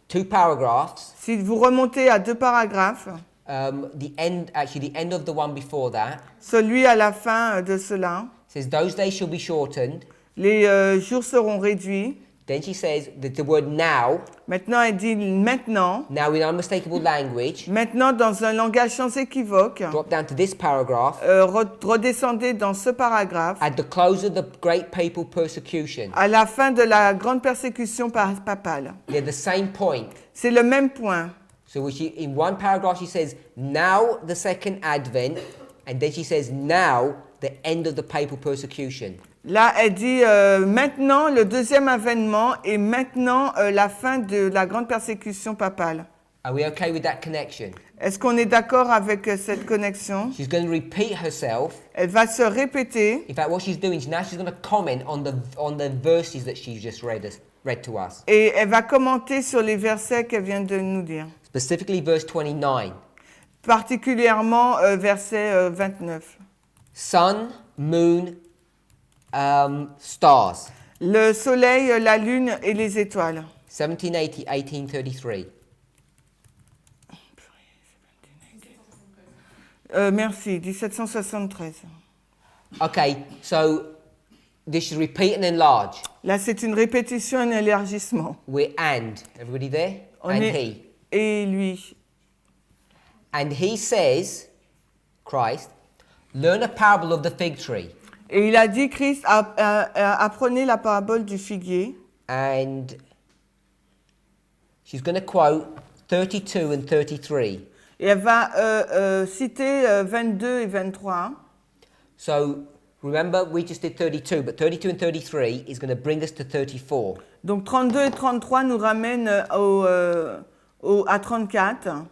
2 paragraphs. Si vous remontez à 2 paragraphes. The end of the one before that. Celui à la fin de cela. Says those days shall be shortened. Les jours seront réduits. Then she says the word now. Maintenant, elle dit maintenant. Now in unmistakable language. Maintenant, dans un langage sans équivoque. Drop down to this paragraph. Redescendez dans ce paragraphe. At the close of the great papal persecution. À la fin de la grande persécution papale. They're the same point. C'est le même point. So in one paragraph she says now the second advent, and then she says now the end of the papal persecution. Là, elle dit maintenant le deuxième avènement et maintenant la fin de la grande persécution papale. Are we okay with that connection? Est-ce qu'on est d'accord avec cette connexion? She's going to repeat herself. Elle va se répéter. In fact, what she's doing now, she's going to comment on the verses that she's just read to us. Et elle va commenter sur les versets qu'elle vient de nous dire. Specifically, verse 29. Particulièrement verset 29. Sun, moon, stars. Le soleil, la lune et les étoiles. 1780, 1833. Merci, 1773. Okay, so this should repeat and enlarge. Là, c'est une répétition et un élargissement. We're and. Everybody there? On and est he. Et lui. And he says, Christ, learn a parable of the fig tree. Et il a dit, Christ, apprenez la parabole du figuier. And she's going to quote 32 and 33. Et elle va citer 22 et 23. So, remember, we just did 32, but 32 and 33 is going to bring us to 34. Donc 32 et 33 nous ramènent à 34.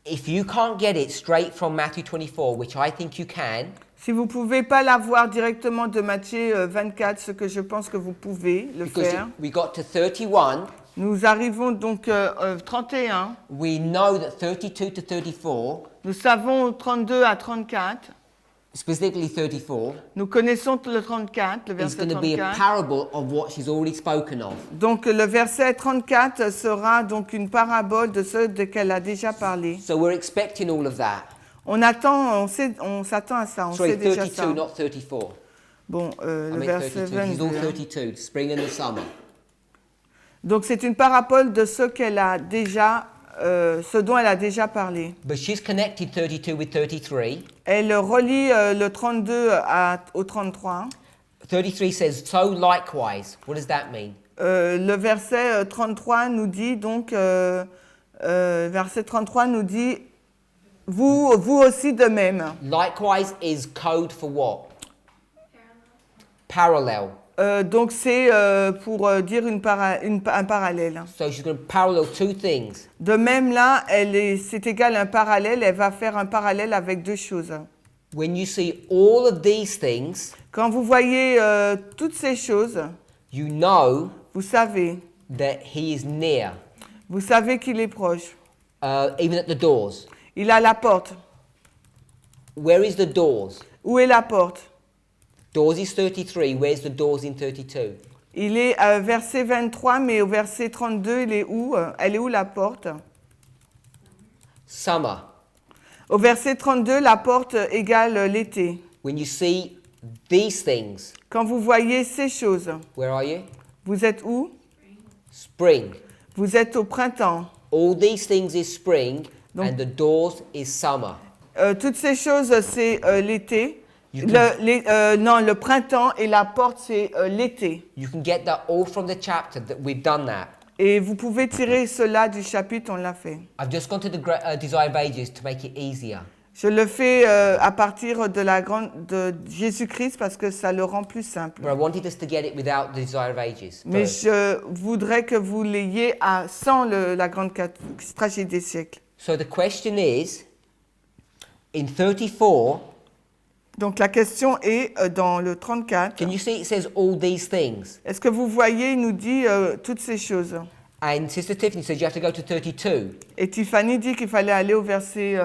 If you can't get it straight from Matthew 24, which I think you can, si vous ne pouvez pas l'avoir directement de Matthieu 24, ce que je pense que vous pouvez le faire. We got to 31. Nous arrivons donc 31. We know that 32 to 34. Nous savons 32 à 34. Specifically 34. Nous connaissons le 34, le verset 34. It's going to be a parable of what she's already spoken of. Donc le verset 34 sera donc une parabole de ce qu'elle a déjà parlé. So we're expecting all of that. On s'attend à ça, on Sorry, sait déjà 32, ça. Not 34. Bon, le verset 32. She's all 22. 32, spring and the summer. Donc c'est une parabole de ce qu'elle a déjà, ce dont elle a déjà parlé. But she's connected 32 with 33. Elle relie le 32 au 33. 33 says, so likewise. What does that mean? Le verset 33 nous dit donc, verset 33 nous dit, vous aussi de même. Likewise is code for what? Parallel. Donc c'est pour dire un parallèle. So she's going to parallel two things. De même là, c'est égal à un parallèle, elle va faire un parallèle avec deux choses. When you see all of these things, quand vous voyez toutes ces choses, you know vous savez that he is near. Vous savez qu'il est proche. Even at the doors. Il a la porte. Where is the doors? Où est la porte? Doors is 33. Where's the doors in 32? Il est verset 23, mais au verset 32, il est où? Elle est où la porte? Summer. Au verset 32, la porte égale l'été. When you see these things. Quand vous voyez ces choses. Where are you? Vous êtes où? Spring. Vous êtes au printemps. All these things is spring, and the doors is summer. Toutes ces choses, c'est l'été. Le printemps et la porte, c'est l'été. You can get that all from the chapter that we've done that. Et vous pouvez tirer cela du chapitre, on l'a fait. I've just gone to the Desire of Ages to make it easier. Je le fais à partir de Jésus-Christ parce que ça le rend plus simple. But I wanted us to get it without the Desire of Ages. Mais je voudrais que vous l'ayez sans la grande tragédie des siècles. So the question is, in 34, Donc la question est dans le 34. Can you see it says all these things? Est-ce que vous voyez, il nous dit toutes ces choses. And Sister Tiffany says you have to go to 32. Et Tiffany dit qu'il fallait aller au verset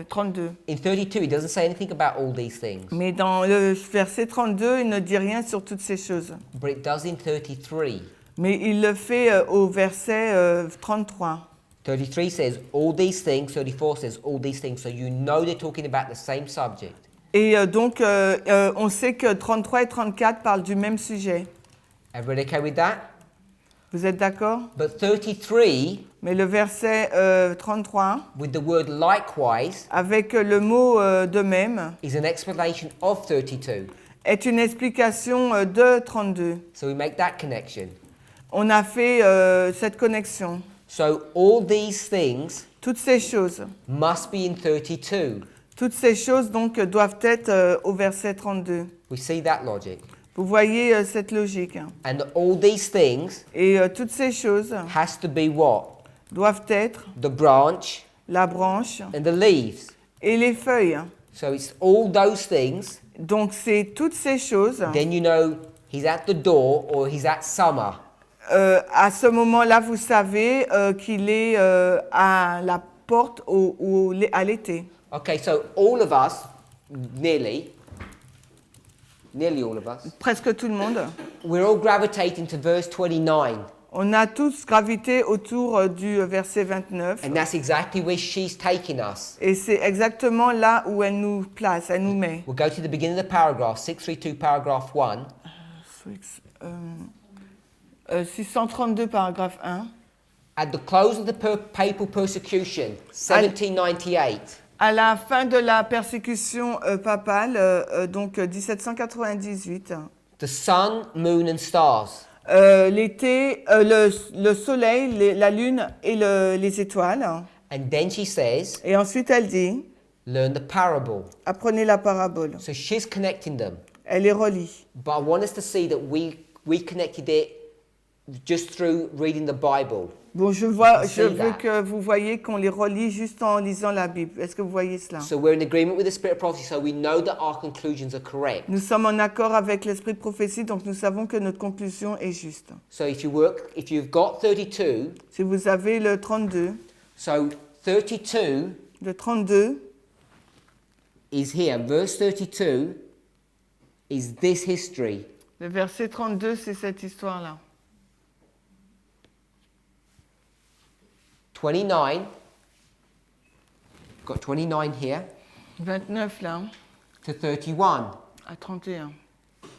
32. In 32, it doesn't say anything about all these things. Mais dans le verset 32, il ne dit rien sur toutes ces choses. But it does in 33. Mais il le fait au verset 33. 33 says all these things, 34 says all these things, so you know they're talking about the same subject. Et donc, on sait que 33 et 34 parlent du même sujet. Everybody okay with that? Vous êtes d'accord? But 33, Mais le verset 33, with the word likewise, avec le mot de même, is an explanation of 32. est une explication de 32. So we make that connection. On a fait cette connexion. So all these things Toutes ces choses. must be in 32. Toutes ces choses donc doivent être au verset 32. We see that logic. Vous voyez cette logique. And all these things Et toutes ces choses has to be what? doivent être The branch la branche and the leaves. et les feuilles. So it's all those things. Donc c'est toutes ces choses. Then you know he's at the door or he's at summer. À ce moment-là, vous savez qu'il est à la porte ou à l'été. Okay, so all of us, nearly all of us, Presque tout le monde. we're all gravitating to verse 29. On a tous gravité autour du verset 29. And that's exactly where she's taking us. Et c'est exactement là où elle nous place, elle nous met. We'll go to the beginning of the paragraph, 632 paragraph 1. 632 paragraphe 1. At the close of the papal persecution, 1798. À la fin de la persécution papale, donc 1798, The sun, moon and stars. l'été, le soleil, la lune et les étoiles. And then she says, Et ensuite elle dit, learn the parable. apprenez la parabole. So she's connecting them. Elle les relie. But I want us to see that we connected it just through reading the Bible. Bon, je veux que vous voyez qu'on les relie juste en lisant la Bible. Est-ce que vous voyez cela? So we're in agreement with the spirit of prophecy, so we know that our conclusions are correct. Nous sommes en accord avec l'esprit de prophétie, donc nous savons que notre conclusion est juste. So if you've got 32, Si vous avez le 32, so 32 le 32 is here. Verse 32 is this history. le verset 32, c'est cette histoire-là. 29, got 29 here, 29 là, to 31. à 31.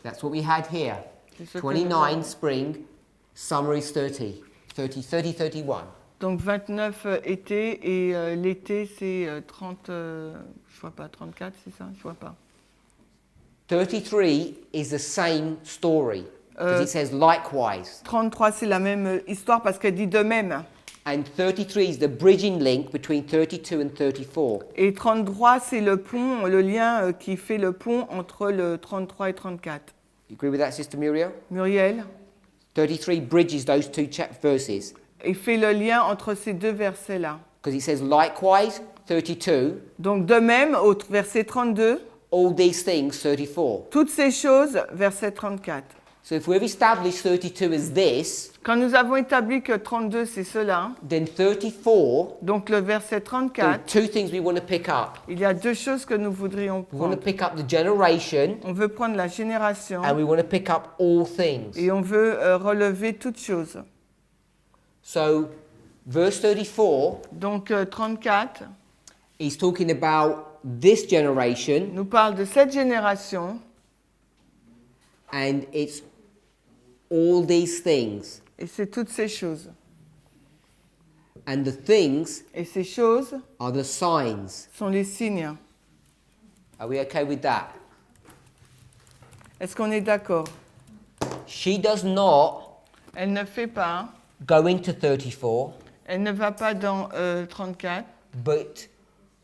That's what we had here. C'est ce que 29 nous- spring, summer is 30. 31. Donc 29 été et l'été c'est 30, je vois pas, 34 c'est ça, je vois pas. 33 is the same story, because it says likewise. 33 c'est la même histoire parce qu'elle dit de même. And 33 is the bridging link between 32 and 34. Et 33 c'est le pont, le lien qui fait le pont entre le 33 et 34. You agree with that, Sister Muriel? Muriel, 33 bridges those two verses, il fait le lien entre ces deux versets-là. because it says likewise, 32, Donc de même, au verset 32, all these things, 34. toutes ces choses, verset 34. So if we've established 32 as this, Quand nous avons établi que 32 c'est cela, then 34, donc le verset there are 34, two things we want to pick up. il y a deux choses que nous voudrions We want to prendre. pick up the generation, On veut prendre la génération and we want to pick up all things. et on veut relever toutes choses. So verse 34 Donc 34 is talking about this generation, nous parle de cette génération and it's all these things. et c'est toutes ces choses. And the things Et ces choses are the signs. sont les signes. Are we okay with that? Est-ce qu'on est d'accord? She does not Elle ne fait pas, go into 34, elle ne va pas dans 34. but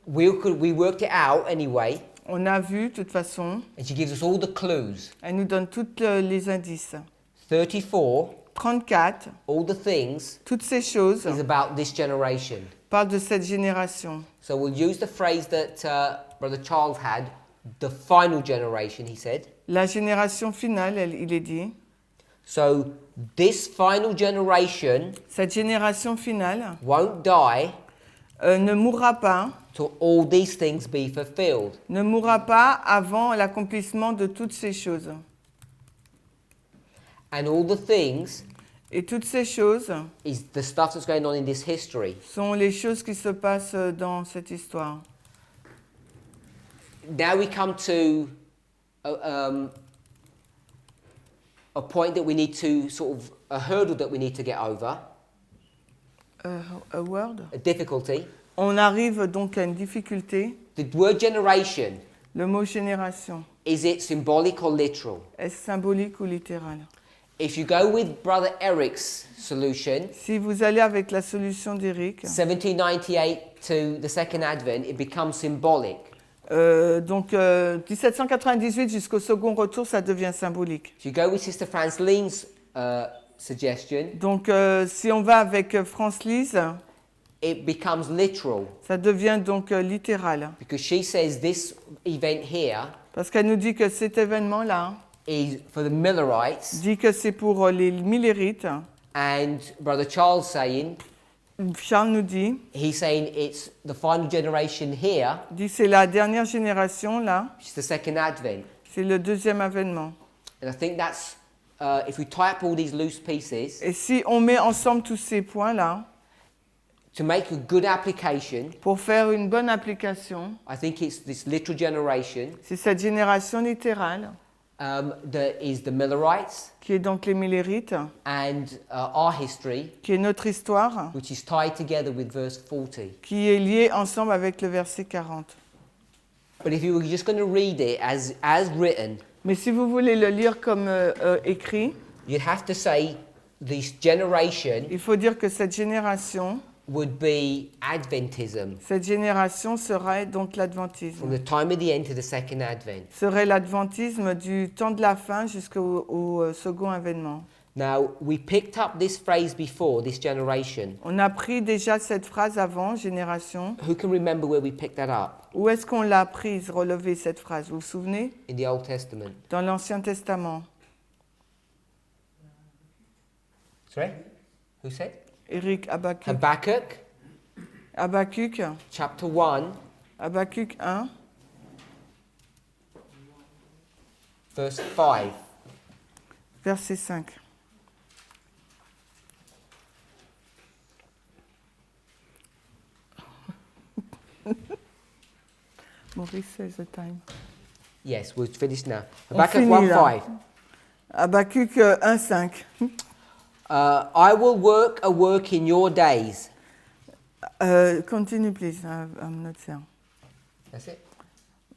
we worked it out anyway, On a vu, de toute façon, and she gives us all the clues. elle nous donne tous les indices. 34, 34, all the things, toutes ces choses is about this generation. parlent de cette génération. So we'll use the phrase that Brother Charles had, the final generation, he said. La génération finale, il est dit. So this final generation Cette génération finale won't die ne mourra pas, till all these things be fulfilled. ne mourra pas avant l'accomplissement de toutes ces choses. And all the things Et toutes ces choses is the stuff that's going on in this history. sont les choses qui se passent dans cette histoire. Now we come to a point that we need to sort of, a hurdle that we need to get over, A word. a difficulty. On arrive donc à une difficulté. The word generation, Le mot génération, is it symbolic or literal? est-ce symbolique ou littéral? If you go with Brother Eric's solution, Si vous allez avec la solution d'Éric, 1798 to the Second Advent, it becomes symbolic. donc 1798 jusqu'au second retour, ça devient symbolique. If you go with Sister Franz Lean's suggestion, Donc si on va avec France Lise, it becomes literal ça devient donc littéral. because she says this event here Parce qu'elle nous dit que cet événement-là is for the Millerites, dit que c'est pour les millérites. and Brother Charles saying, Charles nous dit, he's saying it's the final generation here, c'est la dernière génération là, which is the Second Advent. c'est le deuxième avènement. And I think that's, if we tie up all these loose pieces, Et si on met ensemble tous ces points-là, to make a good application, pour faire une bonne application, I think it's this literal generation c'est cette génération littérale that is the Millerites qui est donc les millérites, and our history, qui est notre histoire, which is tied together with verse 40. qui est liée ensemble avec le verset 40. But if you were just going to read it as written, Mais si vous voulez le lire comme écrit, you'd have to say this generation il faut dire que cette génération would be Adventism, Cette génération serait donc from l'adventisme. the time of the end to the second Advent. Serait l'adventisme du temps de la fin jusqu'au second avènement. Now, we picked up this phrase before, this generation. On a pris déjà cette phrase avant, génération. Who can remember where we picked that up? Où est-ce qu'on l'a prise, relevée cette phrase? Vous vous souvenez? In the Old Testament. Dans l'Ancien Testament. Sorry? Who said? Éric, Habakkuk. Habakkuk, Habakkuk, chapter 1, Habakkuk 1, verse 5. verset 5. Maurice says the time. Yes, we'll finish now. On Habakkuk finit 1, là. 5. Habakkuk 1, 5. I will work a work in your days. Continue, please. I'm not there. That's it.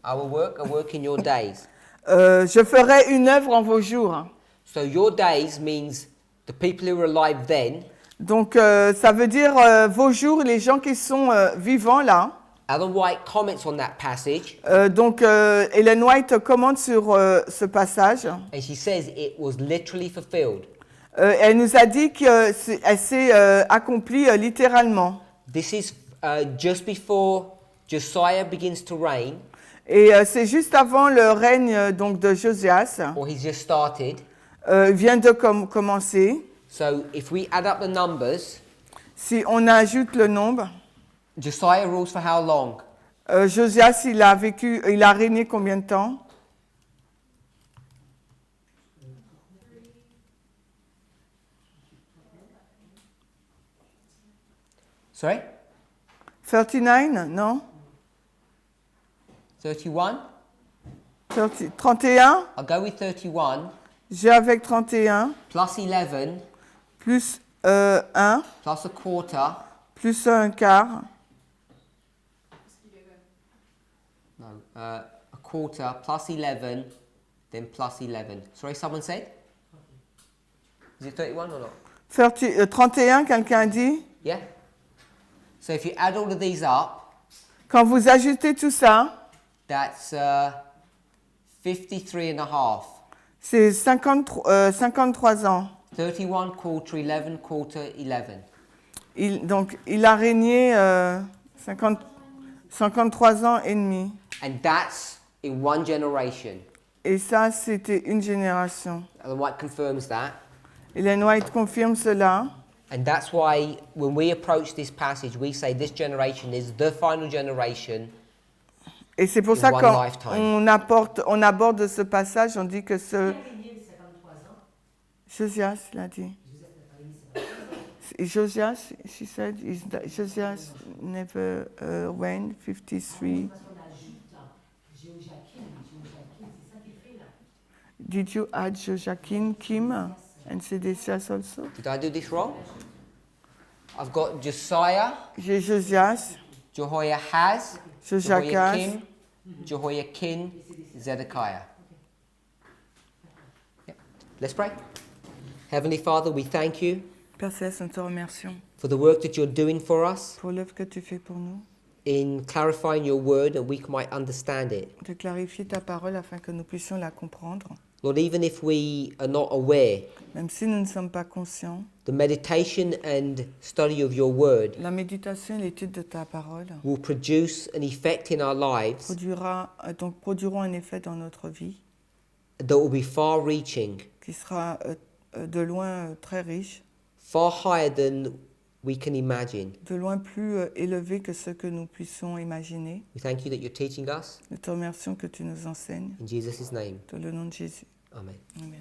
I will work a work in your days. Je ferai une œuvre en vos jours. So your days means the people who were alive then. Donc, ça veut dire vos jours, les gens qui sont vivants là. Ellen White comments on that passage. Donc, Ellen White commente sur ce passage. And she says it was literally fulfilled. Elle nous a dit qu'elle s'est accomplie littéralement. This is just before Josiah begins to reign. Et c'est juste avant le règne donc de Josias. Or he's just started. Vient de commencer. So if we add up the numbers, si on ajoute le nombre, Josiah rules for how long? Josias, il a régné combien de temps? Sorry? 39, non? 31? 31? I'll go with 31. J'ai avec 31. Plus 11. Plus 1. Plus a quarter. Plus un quart. No, a quarter, plus 11, then plus 11. Sorry, someone said? Is it 31 or not? 31, quelqu'un a dit? Yeah? So if you add all of these up, quand vous ajoutez tout ça, that's 53 and a half. C'est 53 ans. 31 quarter, 11 quarter, 11. Donc, il a régné 53 ans et demi. And that's in one generation. Et ça, c'était une génération. Ellen White confirms that. Ellen White confirme cela. And that's why when we approach this passage, we say this generation is the final generation. Et c'est pour In ça one qu'on lifetime. on aborde ce passage, on dit que ce... Josias l'a dit. Josias, she said, Josias never went 53. Did you add Joachim, Kim, and Sedecias also? Did I do this wrong? I've got Josiah, J'ai Josias, Jehoiahaz, Joachim, Jehoiakim, Jehoiakim, Zedekiah. Yep. Let's pray. Heavenly Father, we thank you Père Céleste, nous te remercions for the work that you're doing for us pour l'œuvre que tu fais pour nous, in clarifying your word and we might understand it. de clarifier ta parole afin que nous puissions la comprendre. Lord, even if we are not aware, Même si nous ne sommes pas conscients, the meditation and study of your word la méditation et l'étude de ta parole will produce an effect in our lives produiront un effet dans notre vie that will be far reaching, qui sera de loin très riche, far higher than we can imagine. de loin plus élevé que ce que nous puissions imaginer. We thank you that you're teaching us. Nous te remercions que tu nous enseignes. In Jesus' name, Dans le nom de Jésus. amen. Amen.